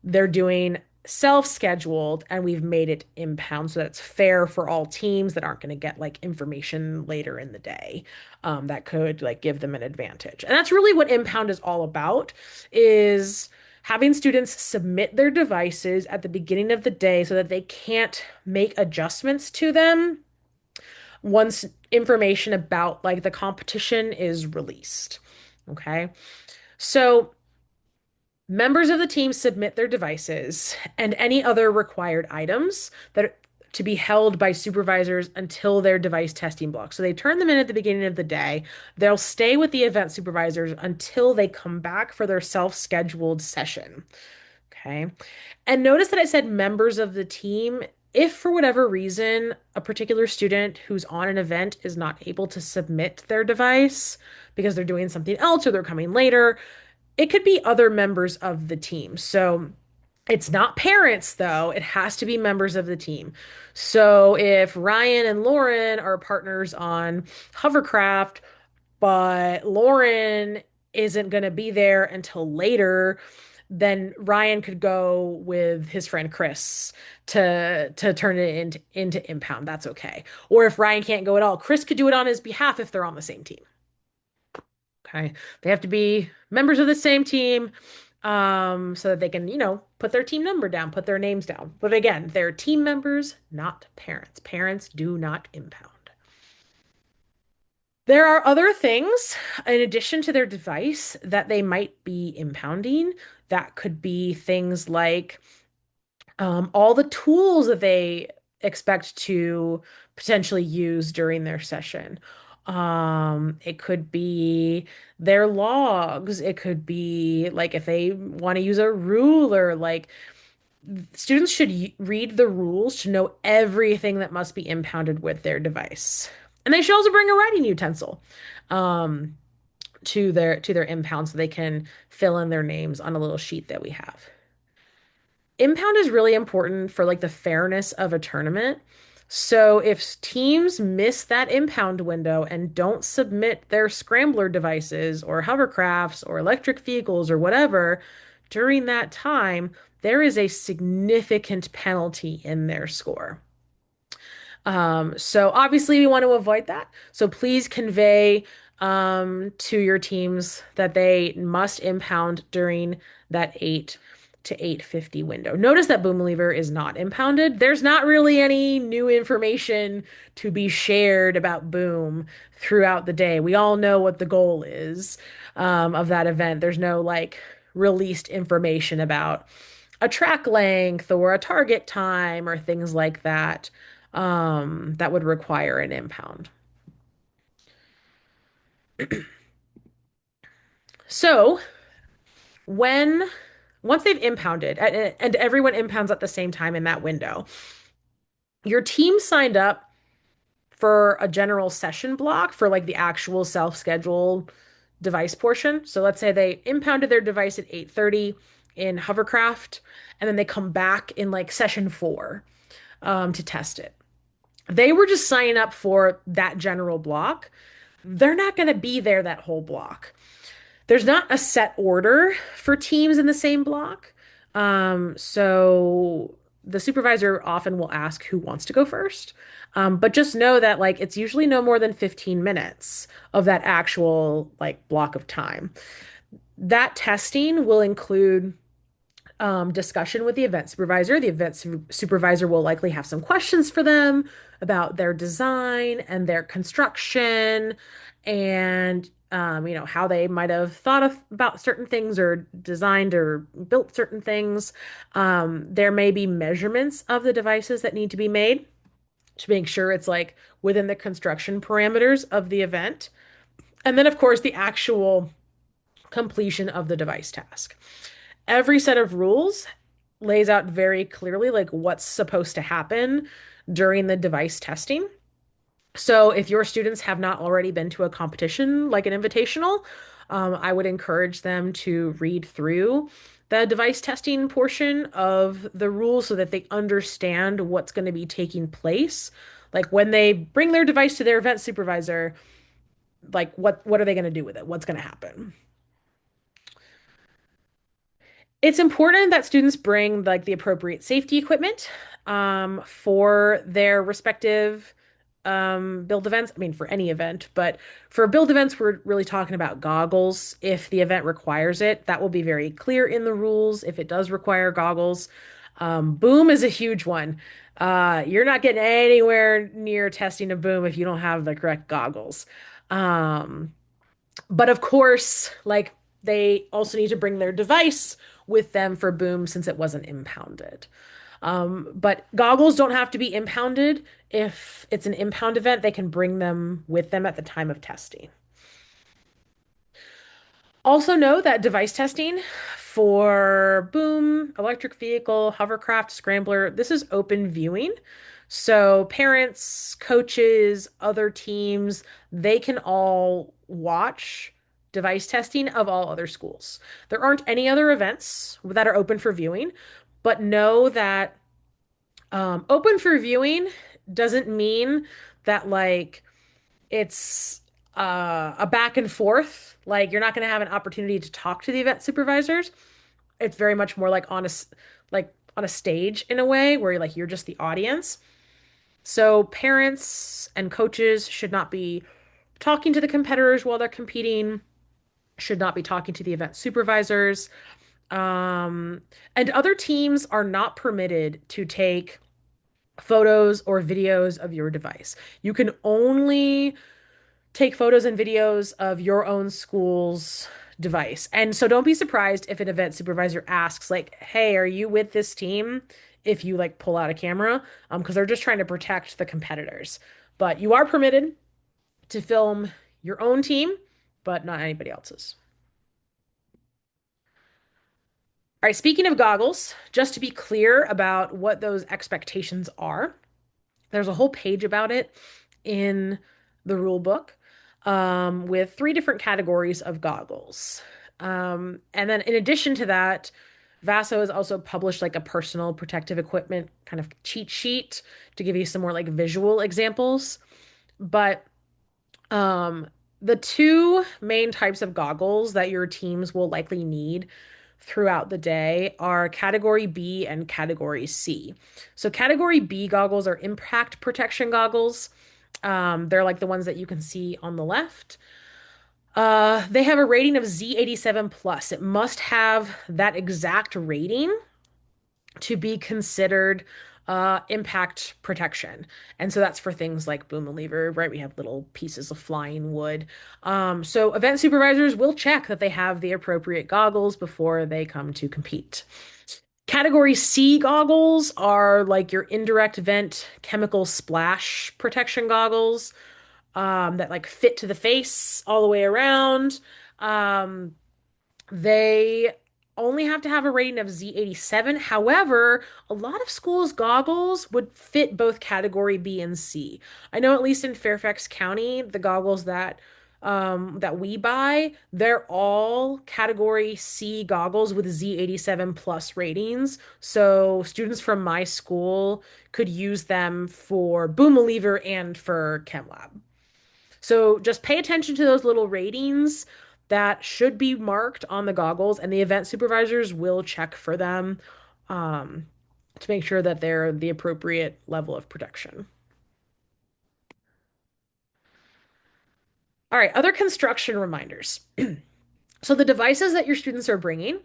they're doing self-scheduled and we've made it impound so that's fair for all teams that aren't going to get like information later in the day that could like give them an advantage. And that's really what impound is all about is having students submit their devices at the beginning of the day so that they can't make adjustments to them once information about like the competition is released. Okay. So members of the team submit their devices and any other required items that are to be held by supervisors until their device testing block. So they turn them in at the beginning of the day. They'll stay with the event supervisors until they come back for their self-scheduled session. Okay. And notice that I said members of the team. If for whatever reason a particular student who's on an event is not able to submit their device because they're doing something else or they're coming later, it could be other members of the team. So it's not parents, though. It has to be members of the team. So if Ryan and Lauren are partners on hovercraft, but Lauren isn't going to be there until later, then Ryan could go with his friend Chris to turn it into impound. That's okay. Or if Ryan can't go at all, Chris could do it on his behalf if they're on the same team. Okay. They have to be members of the same team, so that they can, put their team number down, put their names down. But again, they're team members, not parents. Parents do not impound. There are other things in addition to their device that they might be impounding. That could be things like all the tools that they expect to potentially use during their session. It could be their logs. It could be like if they want to use a ruler, like students should read the rules to know everything that must be impounded with their device. And they should also bring a writing utensil um, to their impound so they can fill in their names on a little sheet that we have. Impound is really important for like the fairness of a tournament. So if teams miss that impound window and don't submit their scrambler devices or hovercrafts or electric vehicles or whatever during that time, there is a significant penalty in their score. So obviously we want to avoid that. So please convey to your teams that they must impound during that 8 to 8:50 window. Notice that Boom Believer is not impounded. There's not really any new information to be shared about Boom throughout the day. We all know what the goal is of that event. There's no like released information about a track length or a target time or things like that that would require an impound. So when Once they've impounded, and everyone impounds at the same time in that window, your team signed up for a general session block for like the actual self-scheduled device portion. So let's say they impounded their device at 8:30 in hovercraft, and then they come back in like session four to test it. They were just signing up for that general block. They're not going to be there that whole block. There's not a set order for teams in the same block. So the supervisor often will ask who wants to go first. But just know that like it's usually no more than 15 minutes of that actual like block of time. That testing will include discussion with the event supervisor. The supervisor will likely have some questions for them about their design and their construction and how they might have thought about certain things or designed or built certain things. There may be measurements of the devices that need to be made to make sure it's like within the construction parameters of the event. And then, of course, the actual completion of the device task. Every set of rules lays out very clearly like what's supposed to happen during the device testing. So if your students have not already been to a competition like an invitational, I would encourage them to read through the device testing portion of the rules so that they understand what's going to be taking place. Like when they bring their device to their event supervisor, like what are they going to do with it? What's going to happen? It's important that students bring like the appropriate safety equipment for their respective build events. I mean, for any event, but for build events, we're really talking about goggles. If the event requires it, that will be very clear in the rules. If it does require goggles, boom is a huge one. You're not getting anywhere near testing a boom if you don't have the correct goggles. Um, but of course, like they also need to bring their device with them for boom since it wasn't impounded. But goggles don't have to be impounded. If it's an impound event, they can bring them with them at the time of testing. Also know that device testing for boom, electric vehicle, hovercraft, scrambler, this is open viewing. So parents, coaches, other teams, they can all watch device testing of all other schools. There aren't any other events that are open for viewing, but know that open for viewing doesn't mean that like it's a back and forth. Like you're not going to have an opportunity to talk to the event supervisors. It's very much more like like on a stage in a way where like you're just the audience. So parents and coaches should not be talking to the competitors while they're competing, should not be talking to the event supervisors. Um, and other teams are not permitted to take photos or videos of your device. You can only take photos and videos of your own school's device. And so don't be surprised if an event supervisor asks, like, hey, are you with this team? If you like pull out a camera, because they're just trying to protect the competitors. But you are permitted to film your own team, but not anybody else's. All right, speaking of goggles, just to be clear about what those expectations are, there's a whole page about it in the rule book with three different categories of goggles. And then in addition to that, Vaso has also published like a personal protective equipment kind of cheat sheet to give you some more like visual examples. But um, the two main types of goggles that your teams will likely need throughout the day are category B and category C. So category B goggles are impact protection goggles. They're like the ones that you can see on the left. They have a rating of Z87 plus. It must have that exact rating to be considered impact protection. And so that's for things like boom and lever, right? We have little pieces of flying wood. So event supervisors will check that they have the appropriate goggles before they come to compete. Category C goggles are like your indirect vent chemical splash protection goggles that like fit to the face all the way around. They only have to have a rating of Z87. However, a lot of schools' goggles would fit both category B and C. I know at least in Fairfax County, the goggles that we buy, they're all category C goggles with Z87 plus ratings. So students from my school could use them for Boom Believer and for Chem Lab. So just pay attention to those little ratings that should be marked on the goggles, and the event supervisors will check for them um, to make sure that they're the appropriate level of protection. All right, other construction reminders. So the devices that your students are bringing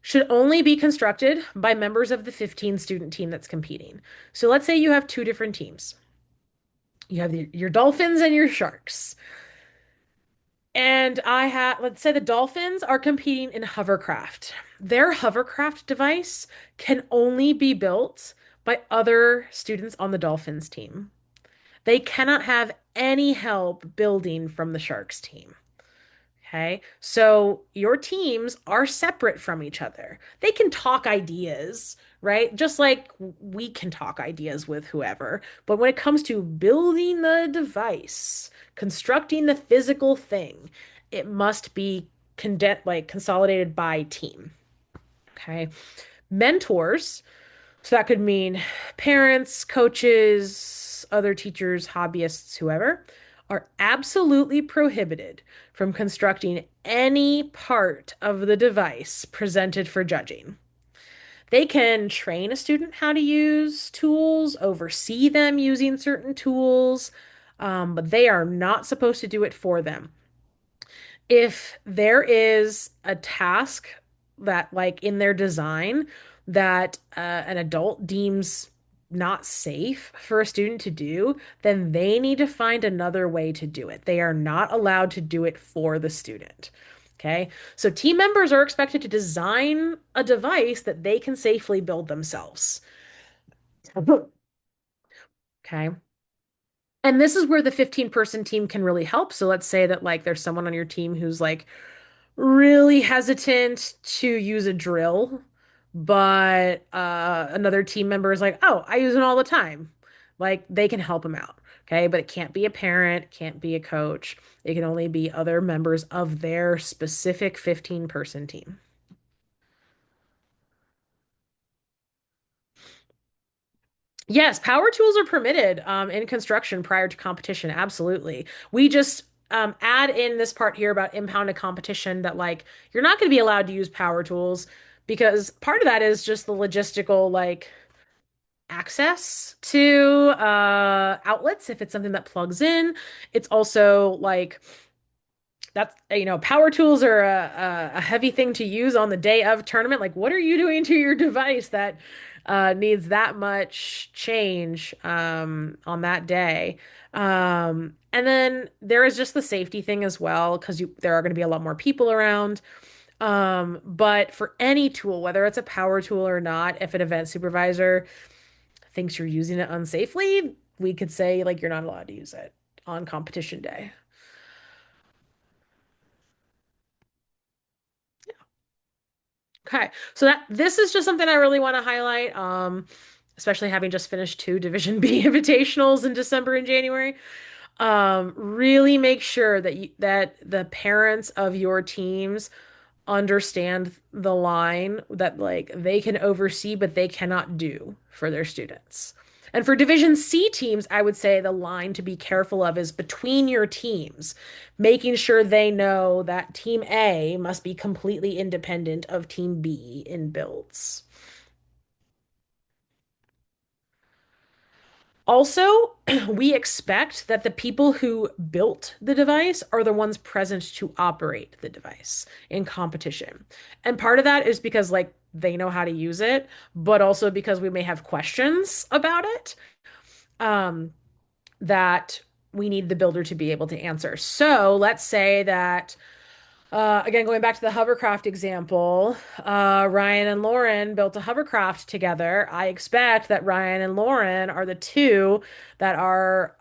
should only be constructed by members of the 15 student team that's competing. So let's say you have two different teams. You have your dolphins and your sharks. And let's say the Dolphins are competing in hovercraft. Their hovercraft device can only be built by other students on the Dolphins team. They cannot have any help building from the Sharks team. Okay. So your teams are separate from each other. They can talk ideas, right? Just like we can talk ideas with whoever. But when it comes to building the device, constructing the physical thing, it must be consolidated by team. Okay. Mentors, so that could mean parents, coaches, other teachers, hobbyists, whoever, are absolutely prohibited from constructing any part of the device presented for judging. They can train a student how to use tools, oversee them using certain tools, but they are not supposed to do it for them. If there is a task that, like in their design, that an adult deems not safe for a student to do, then they need to find another way to do it. They are not allowed to do it for the student. Okay. So team members are expected to design a device that they can safely build themselves. Okay. And this is where the 15-person team can really help. So let's say that like there's someone on your team who's like really hesitant to use a drill, but another team member is like, oh, I use it all the time. Like they can help them out. Okay. But it can't be a parent, can't be a coach. It can only be other members of their specific 15-person team. Yes, power tools are permitted in construction prior to competition. Absolutely. We just add in this part here about impounded competition that like you're not going to be allowed to use power tools because part of that is just the logistical like access to outlets if it's something that plugs in. It's also like that's power tools are a heavy thing to use on the day of tournament. Like what are you doing to your device that needs that much change on that day? And then there is just the safety thing as well because there are going to be a lot more people around. But for any tool, whether it's a power tool or not, if an event supervisor thinks you're using it unsafely, we could say like you're not allowed to use it on competition day. Okay. So that this is just something I really want to highlight, especially having just finished two Division B invitationals in December and January. Really make sure that the parents of your teams understand the line that like they can oversee, but they cannot do for their students. And for Division C teams, I would say the line to be careful of is between your teams, making sure they know that Team A must be completely independent of Team B in builds. Also, we expect that the people who built the device are the ones present to operate the device in competition. And part of that is because, like, they know how to use it, but also because we may have questions about it that we need the builder to be able to answer. So let's say that again, going back to the hovercraft example, Ryan and Lauren built a hovercraft together. I expect that Ryan and Lauren are the two that are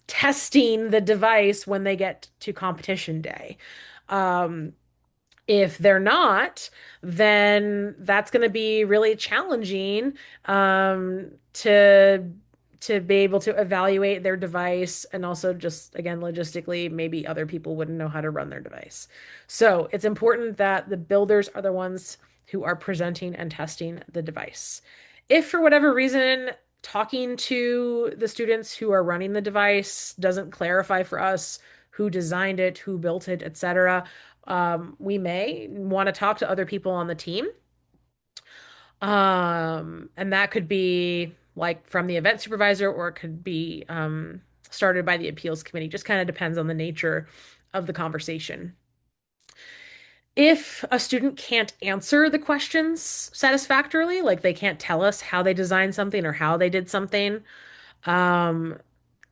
testing the device when they get to competition day. Um, If they're not, then that's going to be really challenging to be able to evaluate their device, and also just again logistically, maybe other people wouldn't know how to run their device. So it's important that the builders are the ones who are presenting and testing the device. If for whatever reason talking to the students who are running the device doesn't clarify for us who designed it, who built it, etc., we may want to talk to other people on the team. And that could be like from the event supervisor, or it could be started by the appeals committee. Just kind of depends on the nature of the conversation. If a student can't answer the questions satisfactorily, like they can't tell us how they designed something or how they did something, um,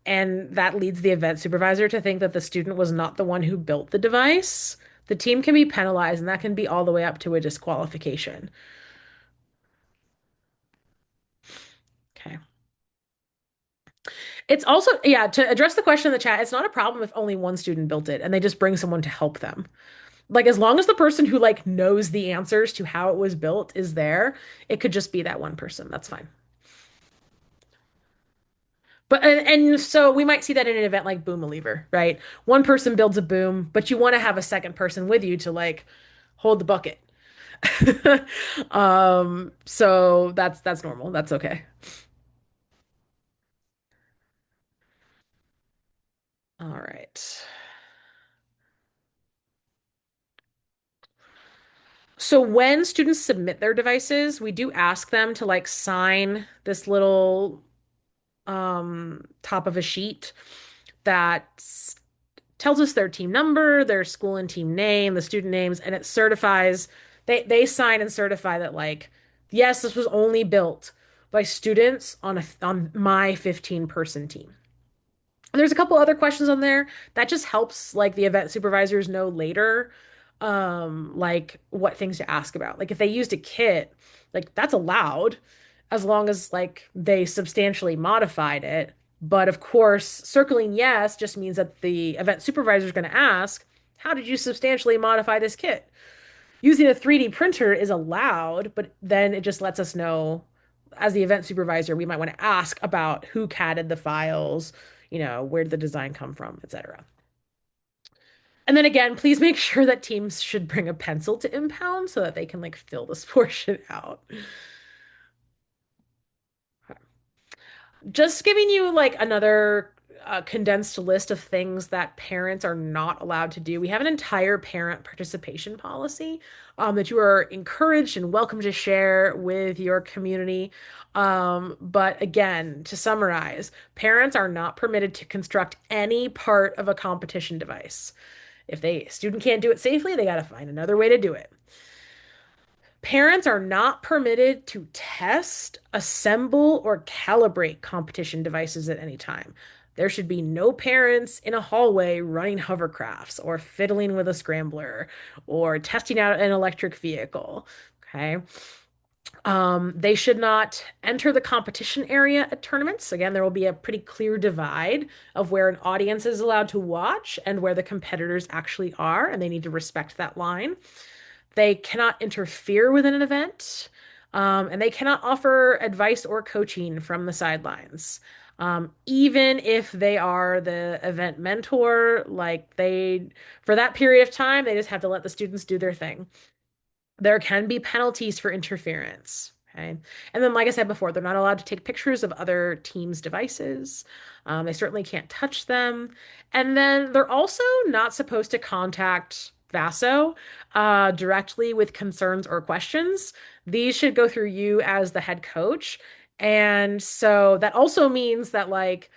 and that leads the event supervisor to think that the student was not the one who built the device, the team can be penalized, and that can be all the way up to a disqualification. Okay. It's also, yeah, to address the question in the chat, it's not a problem if only one student built it and they just bring someone to help them. Like as long as the person who like knows the answers to how it was built is there, it could just be that one person. That's fine. But and so we might see that in an event like Boom a Lever, right? One person builds a boom, but you want to have a second person with you to like hold the bucket. So that's normal. That's okay. All right. So when students submit their devices, we do ask them to like sign this little top of a sheet that tells us their team number, their school and team name, the student names, and it certifies they sign and certify that like yes, this was only built by students on my 15-person team. And there's a couple other questions on there that just helps like the event supervisors know later like what things to ask about. Like if they used a kit, like that's allowed as long as like they substantially modified it. But of course, circling yes just means that the event supervisor is going to ask, how did you substantially modify this kit? Using a 3D printer is allowed, but then it just lets us know as the event supervisor, we might want to ask about who catted the files, where did the design come from, etc. And then again, please make sure that teams should bring a pencil to impound so that they can like fill this portion out. Just giving you like another condensed list of things that parents are not allowed to do. We have an entire parent participation policy that you are encouraged and welcome to share with your community. But again, to summarize, parents are not permitted to construct any part of a competition device. If they student can't do it safely, they got to find another way to do it. Parents are not permitted to test, assemble, or calibrate competition devices at any time. There should be no parents in a hallway running hovercrafts or fiddling with a scrambler or testing out an electric vehicle. Okay. They should not enter the competition area at tournaments. Again, there will be a pretty clear divide of where an audience is allowed to watch and where the competitors actually are, and they need to respect that line. They cannot interfere with an event, and they cannot offer advice or coaching from the sidelines. Even if they are the event mentor, like for that period of time, they just have to let the students do their thing. There can be penalties for interference. Okay. And then, like I said before, they're not allowed to take pictures of other teams' devices. They certainly can't touch them. And then they're also not supposed to contact Vaso directly with concerns or questions. These should go through you as the head coach. And so that also means that, like,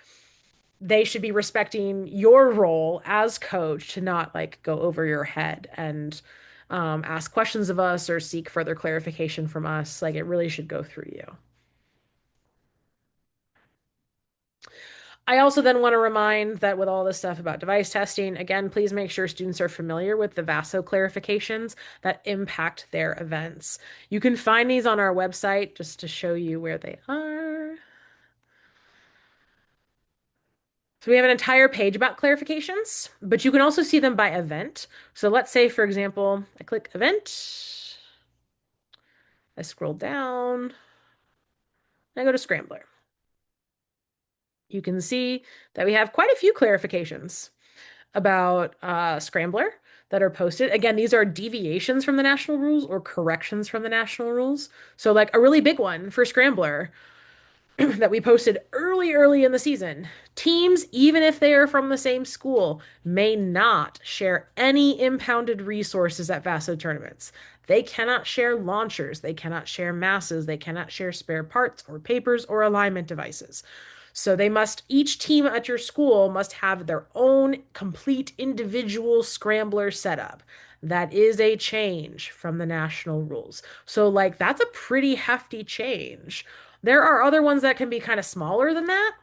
they should be respecting your role as coach to not like go over your head and ask questions of us or seek further clarification from us. Like it really should go through you. I also then want to remind that with all this stuff about device testing, again, please make sure students are familiar with the VASO clarifications that impact their events. You can find these on our website just to show you where they are. So we have an entire page about clarifications, but you can also see them by event. So let's say, for example, I click event, I scroll down, and I go to Scrambler. You can see that we have quite a few clarifications about Scrambler that are posted. Again, these are deviations from the national rules or corrections from the national rules. So, like a really big one for Scrambler that we posted early in the season. Teams, even if they are from the same school, may not share any impounded resources at VASO tournaments. They cannot share launchers, they cannot share masses, they cannot share spare parts or papers or alignment devices. So they must, each team at your school must have their own complete individual scrambler setup. That is a change from the national rules. So, like, that's a pretty hefty change. There are other ones that can be kind of smaller than that,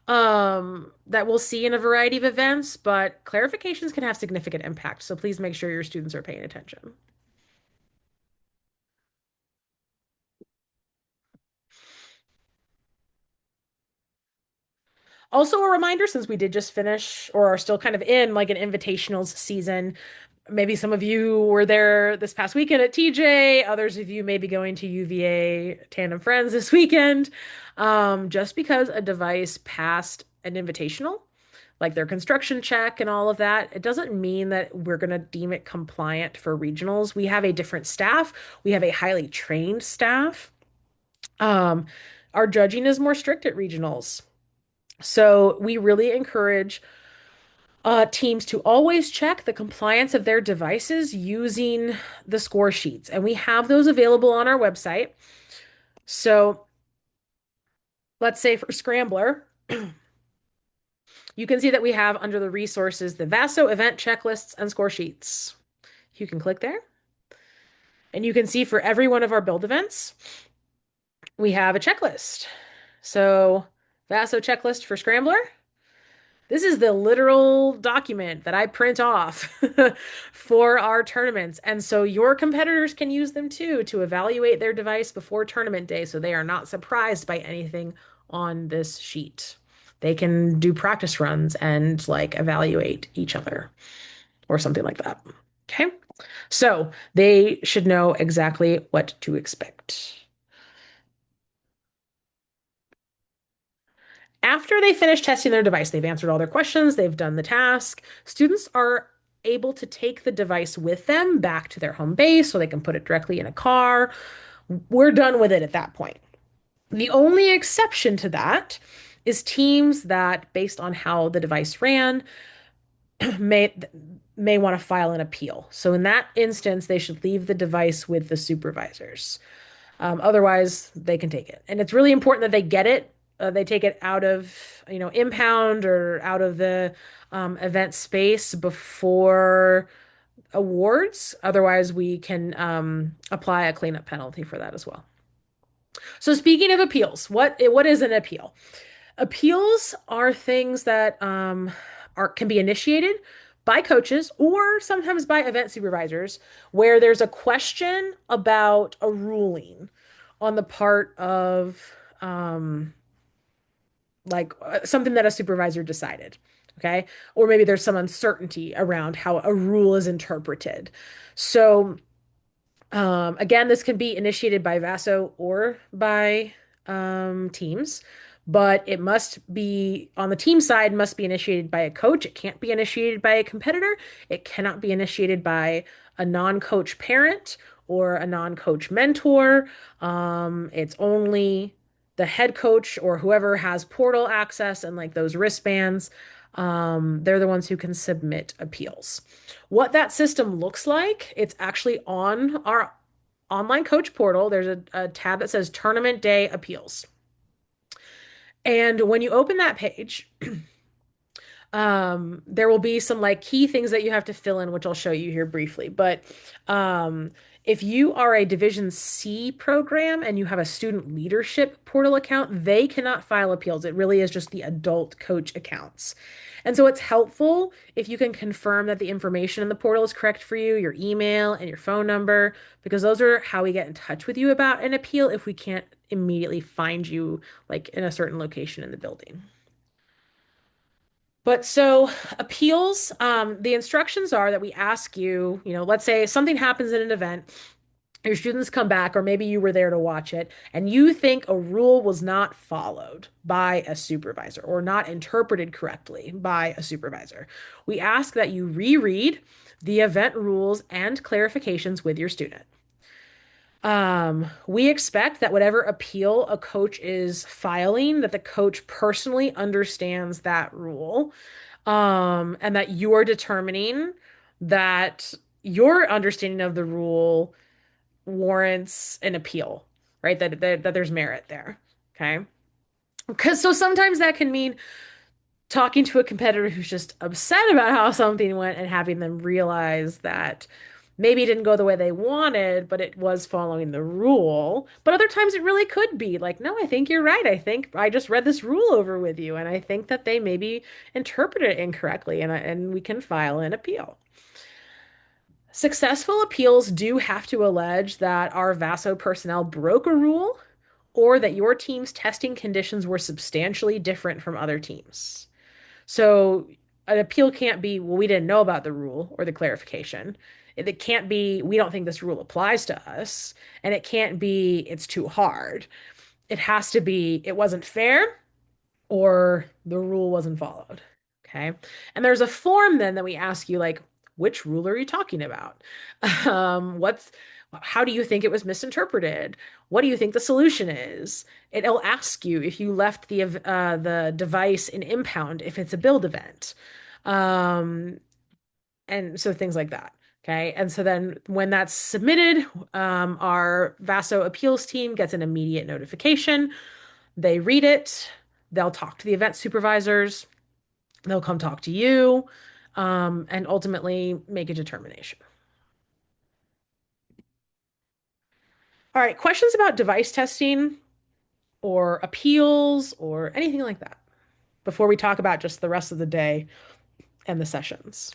that we'll see in a variety of events, but clarifications can have significant impact. So please make sure your students are paying attention. Also, a reminder, since we did just finish or are still kind of in like an invitationals season, maybe some of you were there this past weekend at TJ, others of you may be going to UVA Tandem Friends this weekend. Just because a device passed an invitational, like their construction check and all of that, it doesn't mean that we're going to deem it compliant for regionals. We have a different staff, we have a highly trained staff. Um, our judging is more strict at regionals. So we really encourage teams to always check the compliance of their devices using the score sheets. And we have those available on our website. So let's say for Scrambler, you can see that we have under the resources the VASO event checklists and score sheets. You can click there and you can see for every one of our build events, we have a checklist. So VASO checklist for Scrambler. This is the literal document that I print off for our tournaments. And so your competitors can use them too to evaluate their device before tournament day so they are not surprised by anything on this sheet. They can do practice runs and like evaluate each other or something like that. Okay. So they should know exactly what to expect. After they finish testing their device, they've answered all their questions, they've done the task. Students are able to take the device with them back to their home base so they can put it directly in a car. We're done with it at that point. The only exception to that is teams that, based on how the device ran, may may want to file an appeal. So in that instance, they should leave the device with the supervisors. Otherwise, they can take it. And it's really important that they get it. They take it out of, impound or out of the event space before awards. Otherwise, we can apply a cleanup penalty for that as well. So speaking of appeals, what is an appeal? Appeals are things that are can be initiated by coaches or sometimes by event supervisors where there's a question about a ruling on the part of something that a supervisor decided. Okay. Or maybe there's some uncertainty around how a rule is interpreted. So again, this can be initiated by VASO or by teams, but it must be on the team side, must be initiated by a coach. It can't be initiated by a competitor. It cannot be initiated by a non-coach parent or a non-coach mentor. It's only the head coach or whoever has portal access and like those wristbands. They're the ones who can submit appeals. What that system looks like, it's actually on our online coach portal. There's a tab that says Tournament Day Appeals. And when you open that page, there will be some like key things that you have to fill in, which I'll show you here briefly. But if you are a Division C program and you have a student leadership portal account, they cannot file appeals. It really is just the adult coach accounts. And so it's helpful if you can confirm that the information in the portal is correct for you, your email and your phone number, because those are how we get in touch with you about an appeal if we can't immediately find you like in a certain location in the building. But so appeals, the instructions are that we ask you, let's say something happens in an event, your students come back, or maybe you were there to watch it, and you think a rule was not followed by a supervisor or not interpreted correctly by a supervisor. We ask that you reread the event rules and clarifications with your student. We expect that whatever appeal a coach is filing, that the coach personally understands that rule, and that you are determining that your understanding of the rule warrants an appeal, right? That there's merit there. Okay. Because so sometimes that can mean talking to a competitor who's just upset about how something went and having them realize that maybe it didn't go the way they wanted, but it was following the rule. But other times it really could be like, no, I think you're right. I think I just read this rule over with you, and I think that they maybe interpreted it incorrectly, and we can file an appeal. Successful appeals do have to allege that our VASO personnel broke a rule or that your team's testing conditions were substantially different from other teams. So an appeal can't be, well, we didn't know about the rule or the clarification. It can't be, we don't think this rule applies to us. And it can't be, it's too hard. It has to be, it wasn't fair or the rule wasn't followed. Okay. And there's a form then that we ask you, like, which rule are you talking about? What's, how do you think it was misinterpreted? What do you think the solution is? It'll ask you if you left the device in impound if it's a build event. Um, and so things like that. Okay. And so then when that's submitted, our VASO appeals team gets an immediate notification. They read it, they'll talk to the event supervisors, they'll come talk to you, and ultimately make a determination. All right, questions about device testing or appeals or anything like that before we talk about just the rest of the day and the sessions.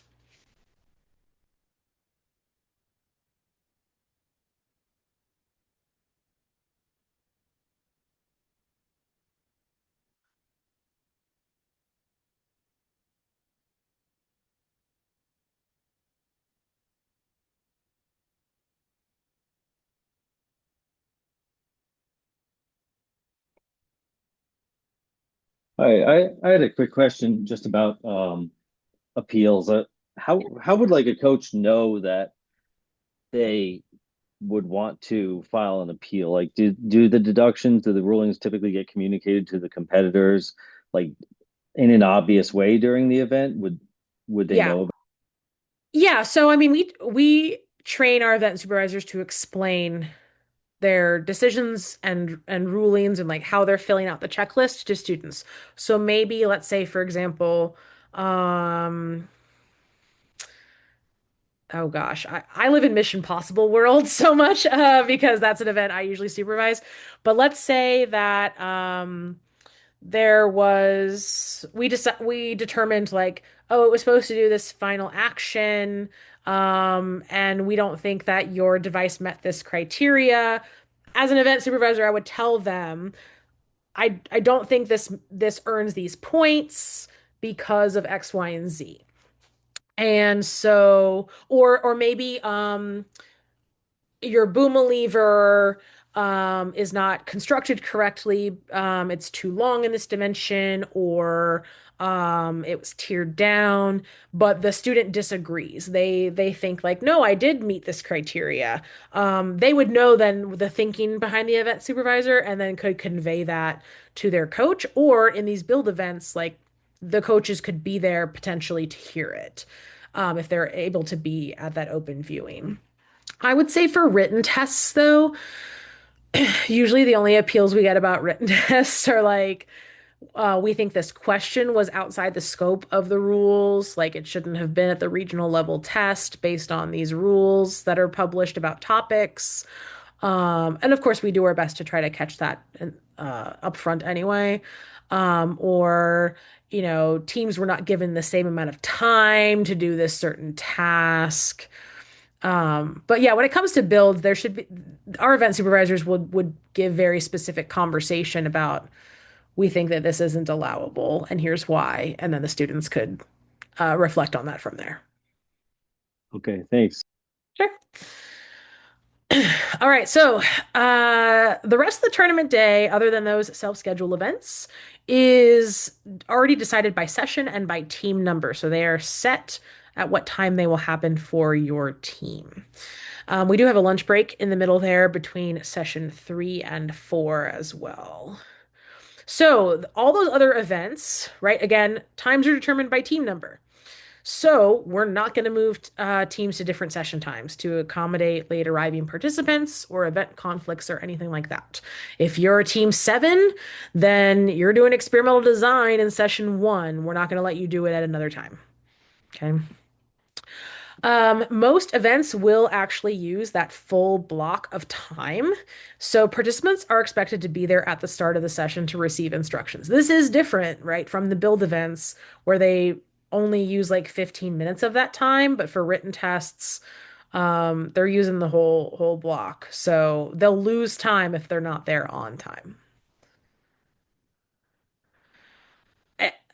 Hi, I had a quick question just about appeals. How would like a coach know that they would want to file an appeal? Like, do the deductions, do the rulings typically get communicated to the competitors, like in an obvious way during the event? Would they Yeah. know about? Yeah, so I mean we train our event supervisors to explain their decisions and rulings and like how they're filling out the checklist to students. So maybe let's say for example, um oh gosh, I live in Mission Possible world so much because that's an event I usually supervise. But let's say that there was we determined like, oh, it was supposed to do this final action, and we don't think that your device met this criteria. As an event supervisor, I would tell them, I don't think this earns these points because of X, Y, and Z. And so, or maybe your boom lever is not constructed correctly. It's too long in this dimension, or it was tiered down, but the student disagrees. They think like, no, I did meet this criteria. They would know then the thinking behind the event supervisor, and then could convey that to their coach, or in these build events, like the coaches could be there potentially to hear it, if they're able to be at that open viewing. I would say for written tests, though, usually the only appeals we get about written tests are like, we think this question was outside the scope of the rules, like it shouldn't have been at the regional level test based on these rules that are published about topics. And of course, we do our best to try to catch that up front anyway. Or, teams were not given the same amount of time to do this certain task. But yeah, when it comes to builds, there should be our event supervisors would give very specific conversation about we think that this isn't allowable, and here's why. And then the students could reflect on that from there. Okay, thanks. Sure. All right, so the rest of the tournament day, other than those self-schedule events, is already decided by session and by team number. So they are set at what time they will happen for your team. We do have a lunch break in the middle there between session 3 and 4 as well. So all those other events, right? Again, times are determined by team number. So we're not going to move teams to different session times to accommodate late arriving participants or event conflicts or anything like that. If you're a team 7, then you're doing experimental design in session 1. We're not going to let you do it at another time. Okay. Most events will actually use that full block of time. So participants are expected to be there at the start of the session to receive instructions. This is different, right, from the build events where they only use like 15 minutes of that time, but for written tests, they're using the whole block. So they'll lose time if they're not there on time.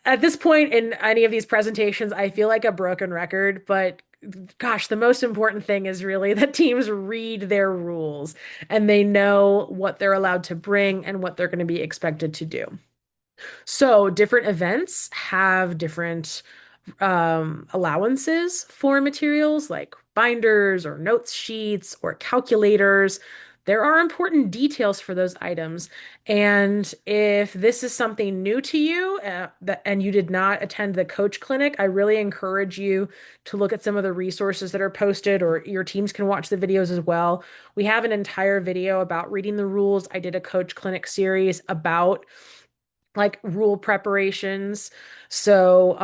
At this point in any of these presentations, I feel like a broken record, but gosh, the most important thing is really that teams read their rules and they know what they're allowed to bring and what they're going to be expected to do. So, different events have different allowances for materials like binders or notes sheets or calculators. There are important details for those items. And if this is something new to you and you did not attend the coach clinic, I really encourage you to look at some of the resources that are posted, or your teams can watch the videos as well. We have an entire video about reading the rules. I did a coach clinic series about like rule preparations. So,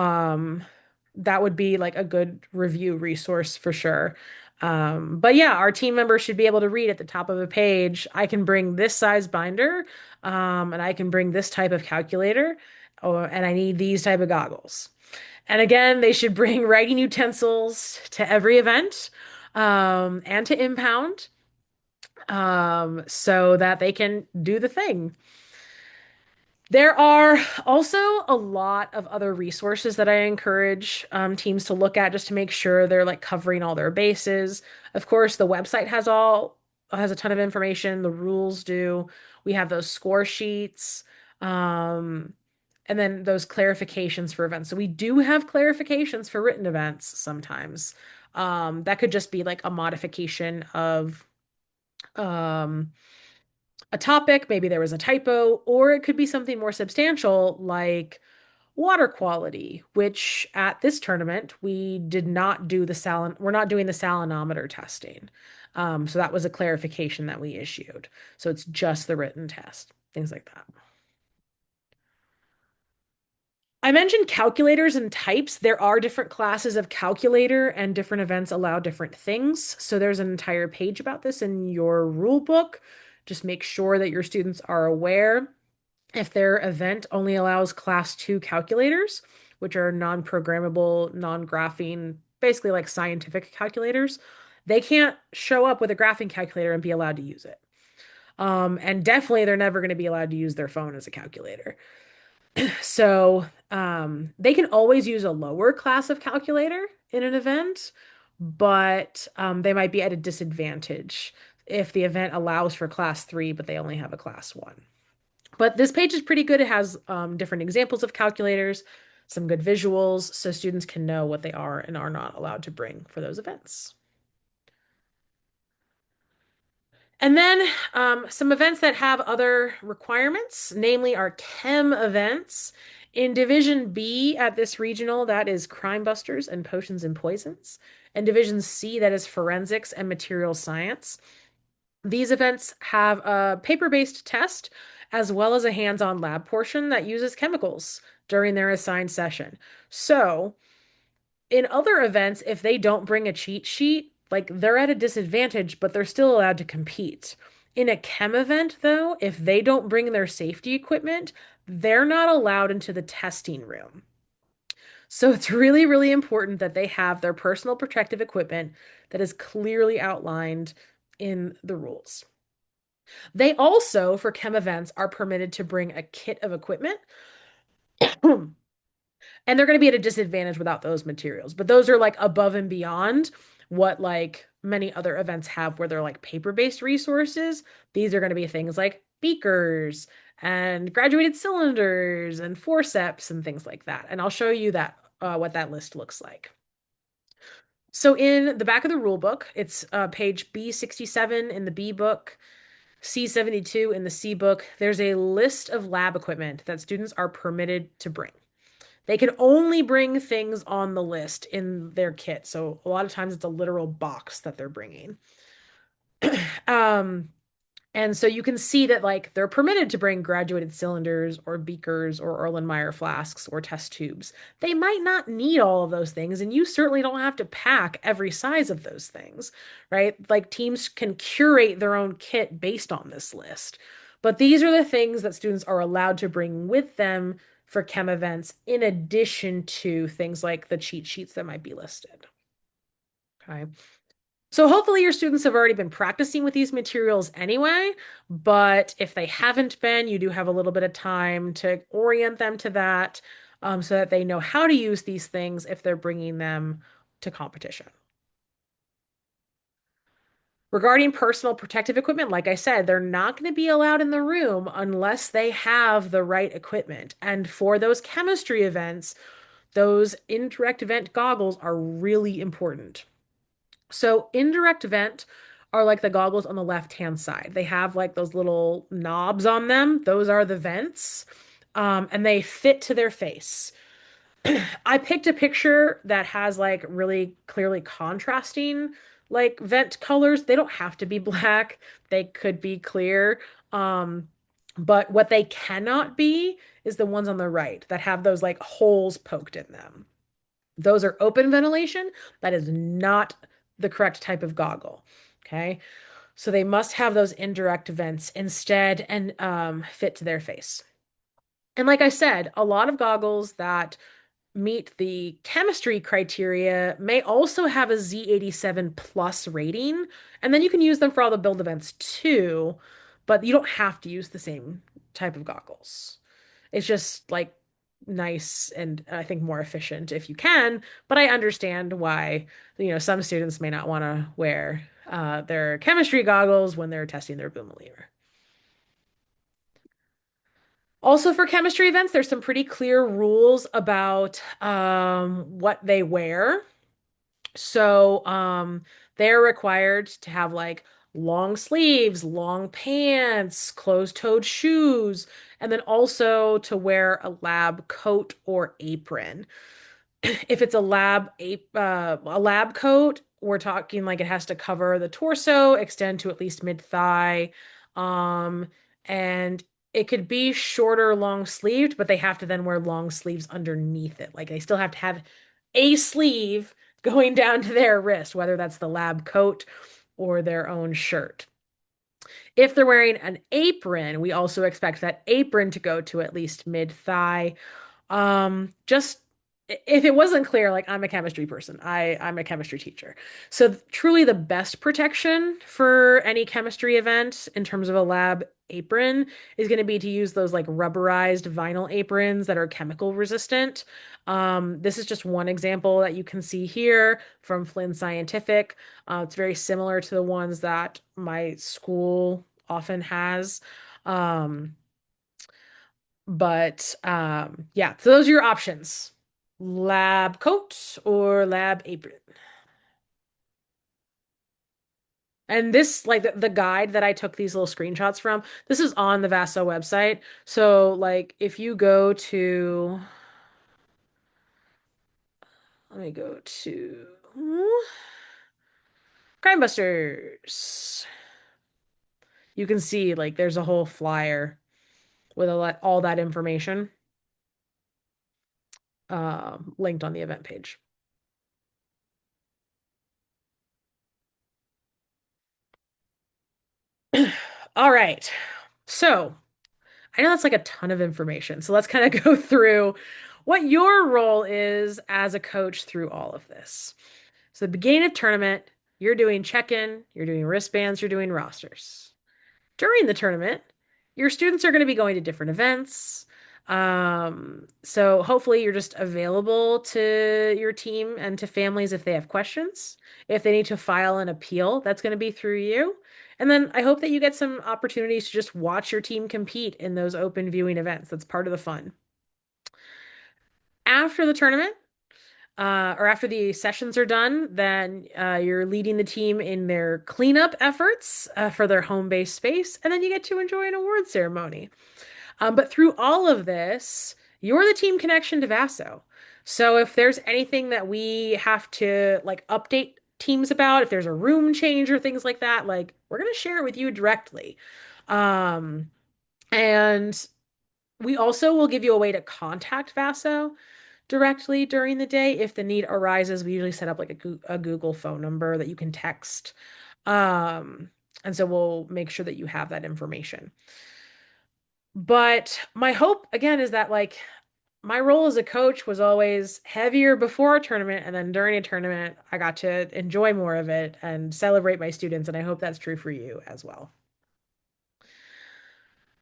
that would be like a good review resource for sure. But yeah, our team members should be able to read at the top of a page. I can bring this size binder, and I can bring this type of calculator, and I need these type of goggles. And again, they should bring writing utensils to every event, and to impound, so that they can do the thing. There are also a lot of other resources that I encourage teams to look at just to make sure they're like covering all their bases. Of course, the website has a ton of information. The rules do. We have those score sheets, um, and then those clarifications for events. So we do have clarifications for written events sometimes. That could just be like a modification of um, a topic, maybe there was a typo, or it could be something more substantial like water quality, which at this tournament we did not do we're not doing the salinometer testing. So that was a clarification that we issued. So it's just the written test, things like that. I mentioned calculators and types. There are different classes of calculator and different events allow different things. So there's an entire page about this in your rule book. Just make sure that your students are aware. If their event only allows class 2 calculators, which are non-programmable, non-graphing, basically like scientific calculators, they can't show up with a graphing calculator and be allowed to use it. And definitely they're never going to be allowed to use their phone as a calculator. So they can always use a lower class of calculator in an event, but they might be at a disadvantage if the event allows for class 3, but they only have a class 1. But this page is pretty good. It has different examples of calculators, some good visuals, so students can know what they are and are not allowed to bring for those events. And then some events that have other requirements, namely our chem events. In Division B at this regional, that is Crime Busters and Potions and Poisons. And Division C, that is Forensics and Material Science. These events have a paper-based test as well as a hands-on lab portion that uses chemicals during their assigned session. So, in other events, if they don't bring a cheat sheet, like they're at a disadvantage, but they're still allowed to compete. In a chem event, though, if they don't bring their safety equipment, they're not allowed into the testing room. So it's really, really important that they have their personal protective equipment that is clearly outlined in the rules. They also, for chem events, are permitted to bring a kit of equipment. And they're going to be at a disadvantage without those materials. But those are like above and beyond what like many other events have where they're like paper-based resources. These are going to be things like beakers and graduated cylinders and forceps and things like that. And I'll show you that what that list looks like. So in the back of the rule book, it's page B67 in the B book, C72 in the C book. There's a list of lab equipment that students are permitted to bring. They can only bring things on the list in their kit. So a lot of times it's a literal box that they're bringing. Um, and so you can see that like they're permitted to bring graduated cylinders or beakers or Erlenmeyer flasks or test tubes. They might not need all of those things, and you certainly don't have to pack every size of those things, right? Like teams can curate their own kit based on this list. But these are the things that students are allowed to bring with them for chem events, in addition to things like the cheat sheets that might be listed. Okay. So hopefully your students have already been practicing with these materials anyway, but if they haven't been, you do have a little bit of time to orient them to that, so that they know how to use these things if they're bringing them to competition. Regarding personal protective equipment, like I said, they're not going to be allowed in the room unless they have the right equipment. And for those chemistry events, those indirect event goggles are really important. So indirect vent are like the goggles on the left-hand side. They have like those little knobs on them. Those are the vents. And they fit to their face. I picked a picture that has like really clearly contrasting like vent colors. They don't have to be black. They could be clear. Um, but what they cannot be is the ones on the right that have those like holes poked in them. Those are open ventilation. That is not the correct type of goggle. Okay. So they must have those indirect vents instead and fit to their face. And like I said, a lot of goggles that meet the chemistry criteria may also have a Z87 plus rating. And then you can use them for all the build events too, but you don't have to use the same type of goggles. It's just like nice and I think more efficient if you can, but I understand why, some students may not want to wear their chemistry goggles when they're testing their boom lever. Also, for chemistry events, there's some pretty clear rules about what they wear. So, they're required to have like long sleeves, long pants, closed-toed shoes, and then also to wear a lab coat or apron. If it's a lab coat, we're talking like it has to cover the torso, extend to at least mid-thigh, um, and it could be shorter, long sleeved, but they have to then wear long sleeves underneath it. Like they still have to have a sleeve going down to their wrist, whether that's the lab coat or their own shirt. If they're wearing an apron, we also expect that apron to go to at least mid-thigh. Just if it wasn't clear, like I'm a chemistry person, I'm a chemistry teacher. So truly the best protection for any chemistry event in terms of a lab apron is going to be to use those like rubberized vinyl aprons that are chemical resistant. This is just one example that you can see here from Flynn Scientific. It's very similar to the ones that my school often has. Um, but yeah, so those are your options. Lab coat or lab apron. And this, like the guide that I took these little screenshots from, this is on the VASO website. So, like, if you go to, let me go to Crime Busters. You can see, like, there's a whole flyer with all that information linked on the event page. All right. So, I know that's like a ton of information. So let's kind of go through what your role is as a coach through all of this. So, the beginning of tournament, you're doing check-in, you're doing wristbands, you're doing rosters. During the tournament, your students are going to be going to different events. So hopefully you're just available to your team and to families if they have questions. If they need to file an appeal, that's going to be through you. And then I hope that you get some opportunities to just watch your team compete in those open viewing events. That's part of the fun. After the tournament, or after the sessions are done, then you're leading the team in their cleanup efforts for their home-based space, and then you get to enjoy an award ceremony. But through all of this, you're the team connection to Vaso. So if there's anything that we have to like update teams about, if there's a room change or things like that, like we're gonna share it with you directly. Um, and we also will give you a way to contact Vaso directly during the day if the need arises. We usually set up like a Google phone number that you can text. Um, and so we'll make sure that you have that information. But my hope again is that like my role as a coach was always heavier before a tournament, and then during a tournament, I got to enjoy more of it and celebrate my students, and I hope that's true for you as well.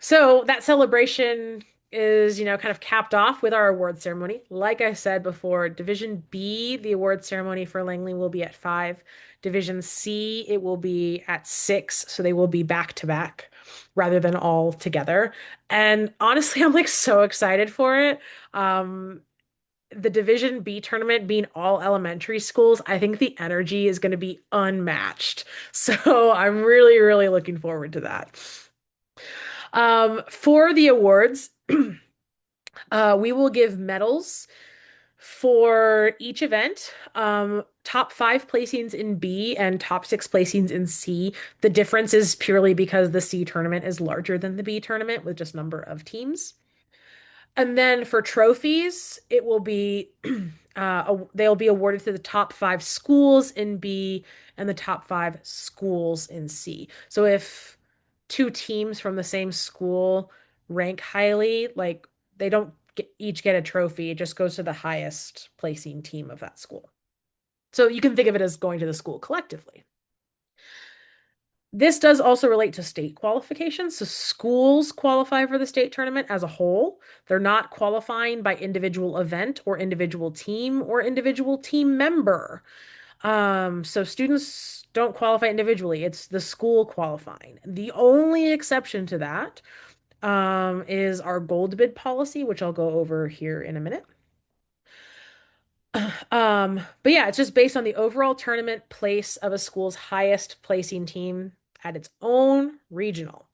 So that celebration is, kind of capped off with our award ceremony. Like I said before, Division B, the award ceremony for Langley will be at 5. Division C, it will be at 6. So they will be back to back rather than all together. And honestly, I'm like so excited for it. Um, the Division B tournament being all elementary schools, I think the energy is going to be unmatched. So I'm really, really looking forward to that. For the awards, we will give medals for each event. Top 5 placings in B and top 6 placings in C. The difference is purely because the C tournament is larger than the B tournament with just number of teams. And then for trophies, it will be they'll be awarded to the top 5 schools in B and the top 5 schools in C. So if two teams from the same school rank highly, like they don't each get a trophy, it just goes to the highest placing team of that school. So you can think of it as going to the school collectively. This does also relate to state qualifications. So schools qualify for the state tournament as a whole. They're not qualifying by individual event or individual team or individual team member. So students don't qualify individually. It's the school qualifying. The only exception to that, is our gold bid policy, which I'll go over here in a minute. But yeah, it's just based on the overall tournament place of a school's highest placing team at its own regional.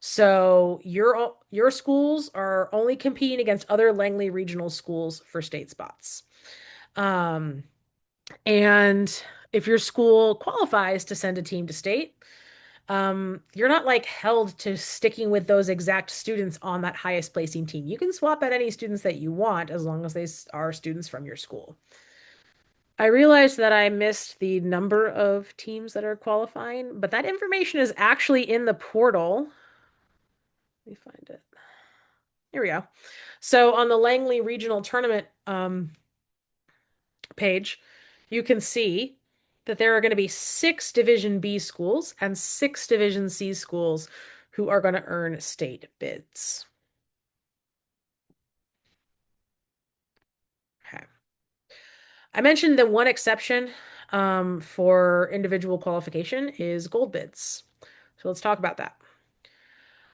So your schools are only competing against other Langley regional schools for state spots. Um, and if your school qualifies to send a team to state, you're not like held to sticking with those exact students on that highest placing team. You can swap out any students that you want as long as they are students from your school. I realized that I missed the number of teams that are qualifying, but that information is actually in the portal. Let me find it. Here we go. So on the Langley Regional Tournament page, you can see that there are going to be 6 Division B schools and 6 Division C schools who are going to earn state bids. Okay. I mentioned that one exception for individual qualification is gold bids. So let's talk about that.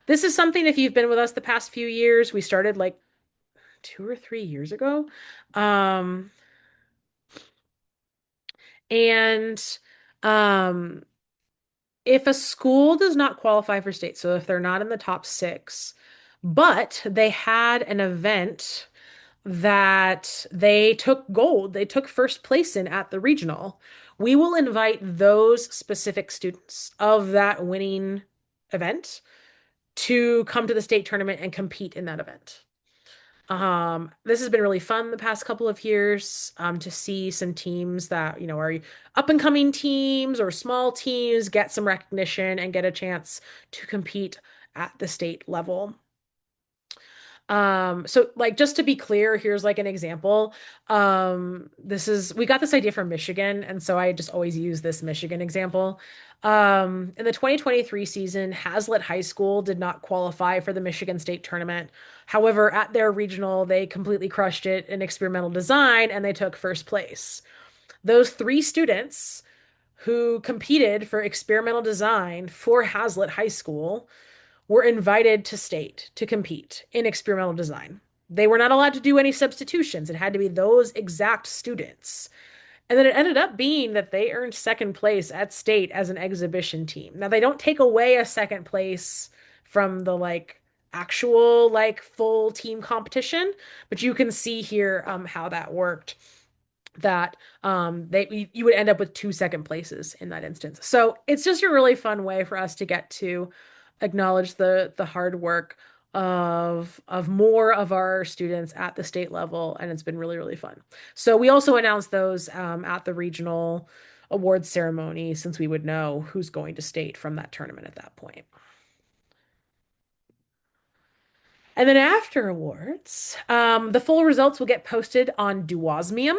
This is something, if you've been with us the past few years, we started like 2 or 3 years ago. Um, and um, if a school does not qualify for state, so if they're not in the top 6, but they had an event that they took gold, they took first place in at the regional, we will invite those specific students of that winning event to come to the state tournament and compete in that event. This has been really fun the past couple of years, to see some teams that, are up and coming teams or small teams get some recognition and get a chance to compete at the state level. So like just to be clear, here's like an example. We got this idea from Michigan, and so I just always use this Michigan example. In the 2023 season, Hazlitt High School did not qualify for the Michigan State tournament. However, at their regional, they completely crushed it in experimental design and they took first place. Those three students who competed for experimental design for Hazlitt High School were invited to state to compete in experimental design. They were not allowed to do any substitutions. It had to be those exact students. And then it ended up being that they earned second place at state as an exhibition team. Now they don't take away a second place from the like actual like full team competition, but you can see here how that worked. That you would end up with two second places in that instance. So it's just a really fun way for us to get to acknowledge the hard work of more of our students at the state level, and it's been really, really fun. So we also announced those at the regional awards ceremony since we would know who's going to state from that tournament at that point. And then after awards, the full results will get posted on Duosmium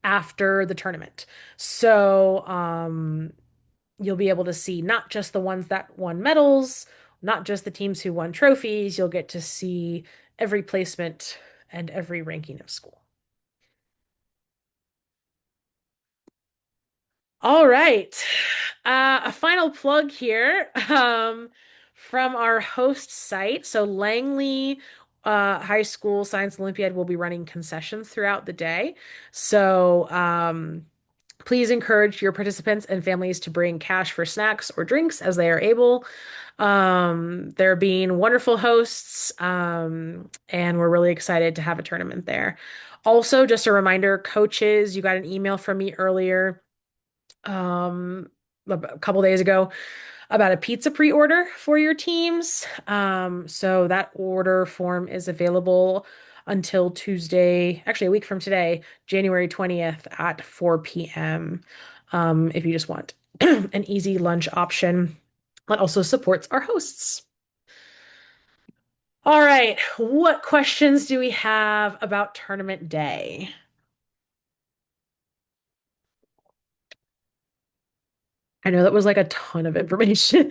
after the tournament. So you'll be able to see not just the ones that won medals, not just the teams who won trophies. You'll get to see every placement and every ranking of school. All right. A final plug here from our host site. So Langley High School Science Olympiad will be running concessions throughout the day. So please encourage your participants and families to bring cash for snacks or drinks as they are able. They're being wonderful hosts, and we're really excited to have a tournament there. Also, just a reminder, coaches, you got an email from me earlier, um, a couple days ago about a pizza pre-order for your teams. So that order form is available until Tuesday, actually a week from today, January 20th at 4 p.m. If you just want an easy lunch option that also supports our hosts. All right, what questions do we have about tournament day? I know that was like a ton of information.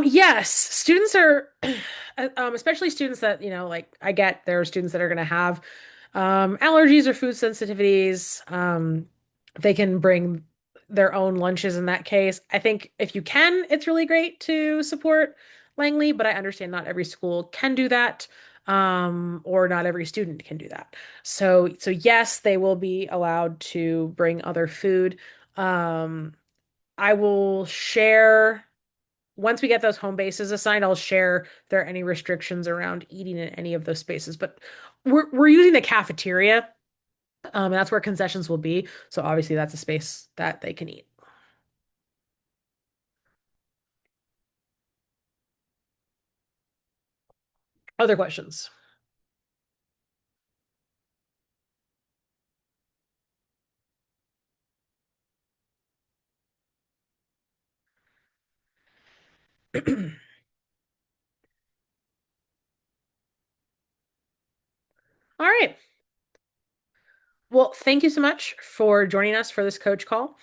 Yes, students are, especially students that, like I get there are students that are going to have allergies or food sensitivities. They can bring their own lunches in that case. I think if you can, it's really great to support Langley, but I understand not every school can do that, or not every student can do that. So yes, they will be allowed to bring other food. Um, I will share. Once we get those home bases assigned, I'll share if there are any restrictions around eating in any of those spaces. But we're using the cafeteria, and that's where concessions will be. So obviously that's a space that they can eat. Other questions? All right. Well, thank you so much for joining us for this coach call.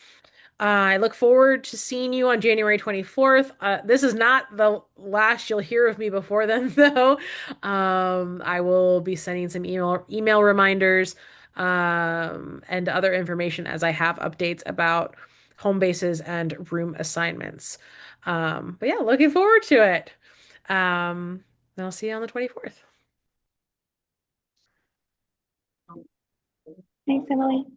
I look forward to seeing you on January 24th. This is not the last you'll hear of me before then, though. I will be sending some email reminders and other information as I have updates about home bases and room assignments. But yeah, looking forward to it. And I'll see you on the 24th. Thanks, Emily.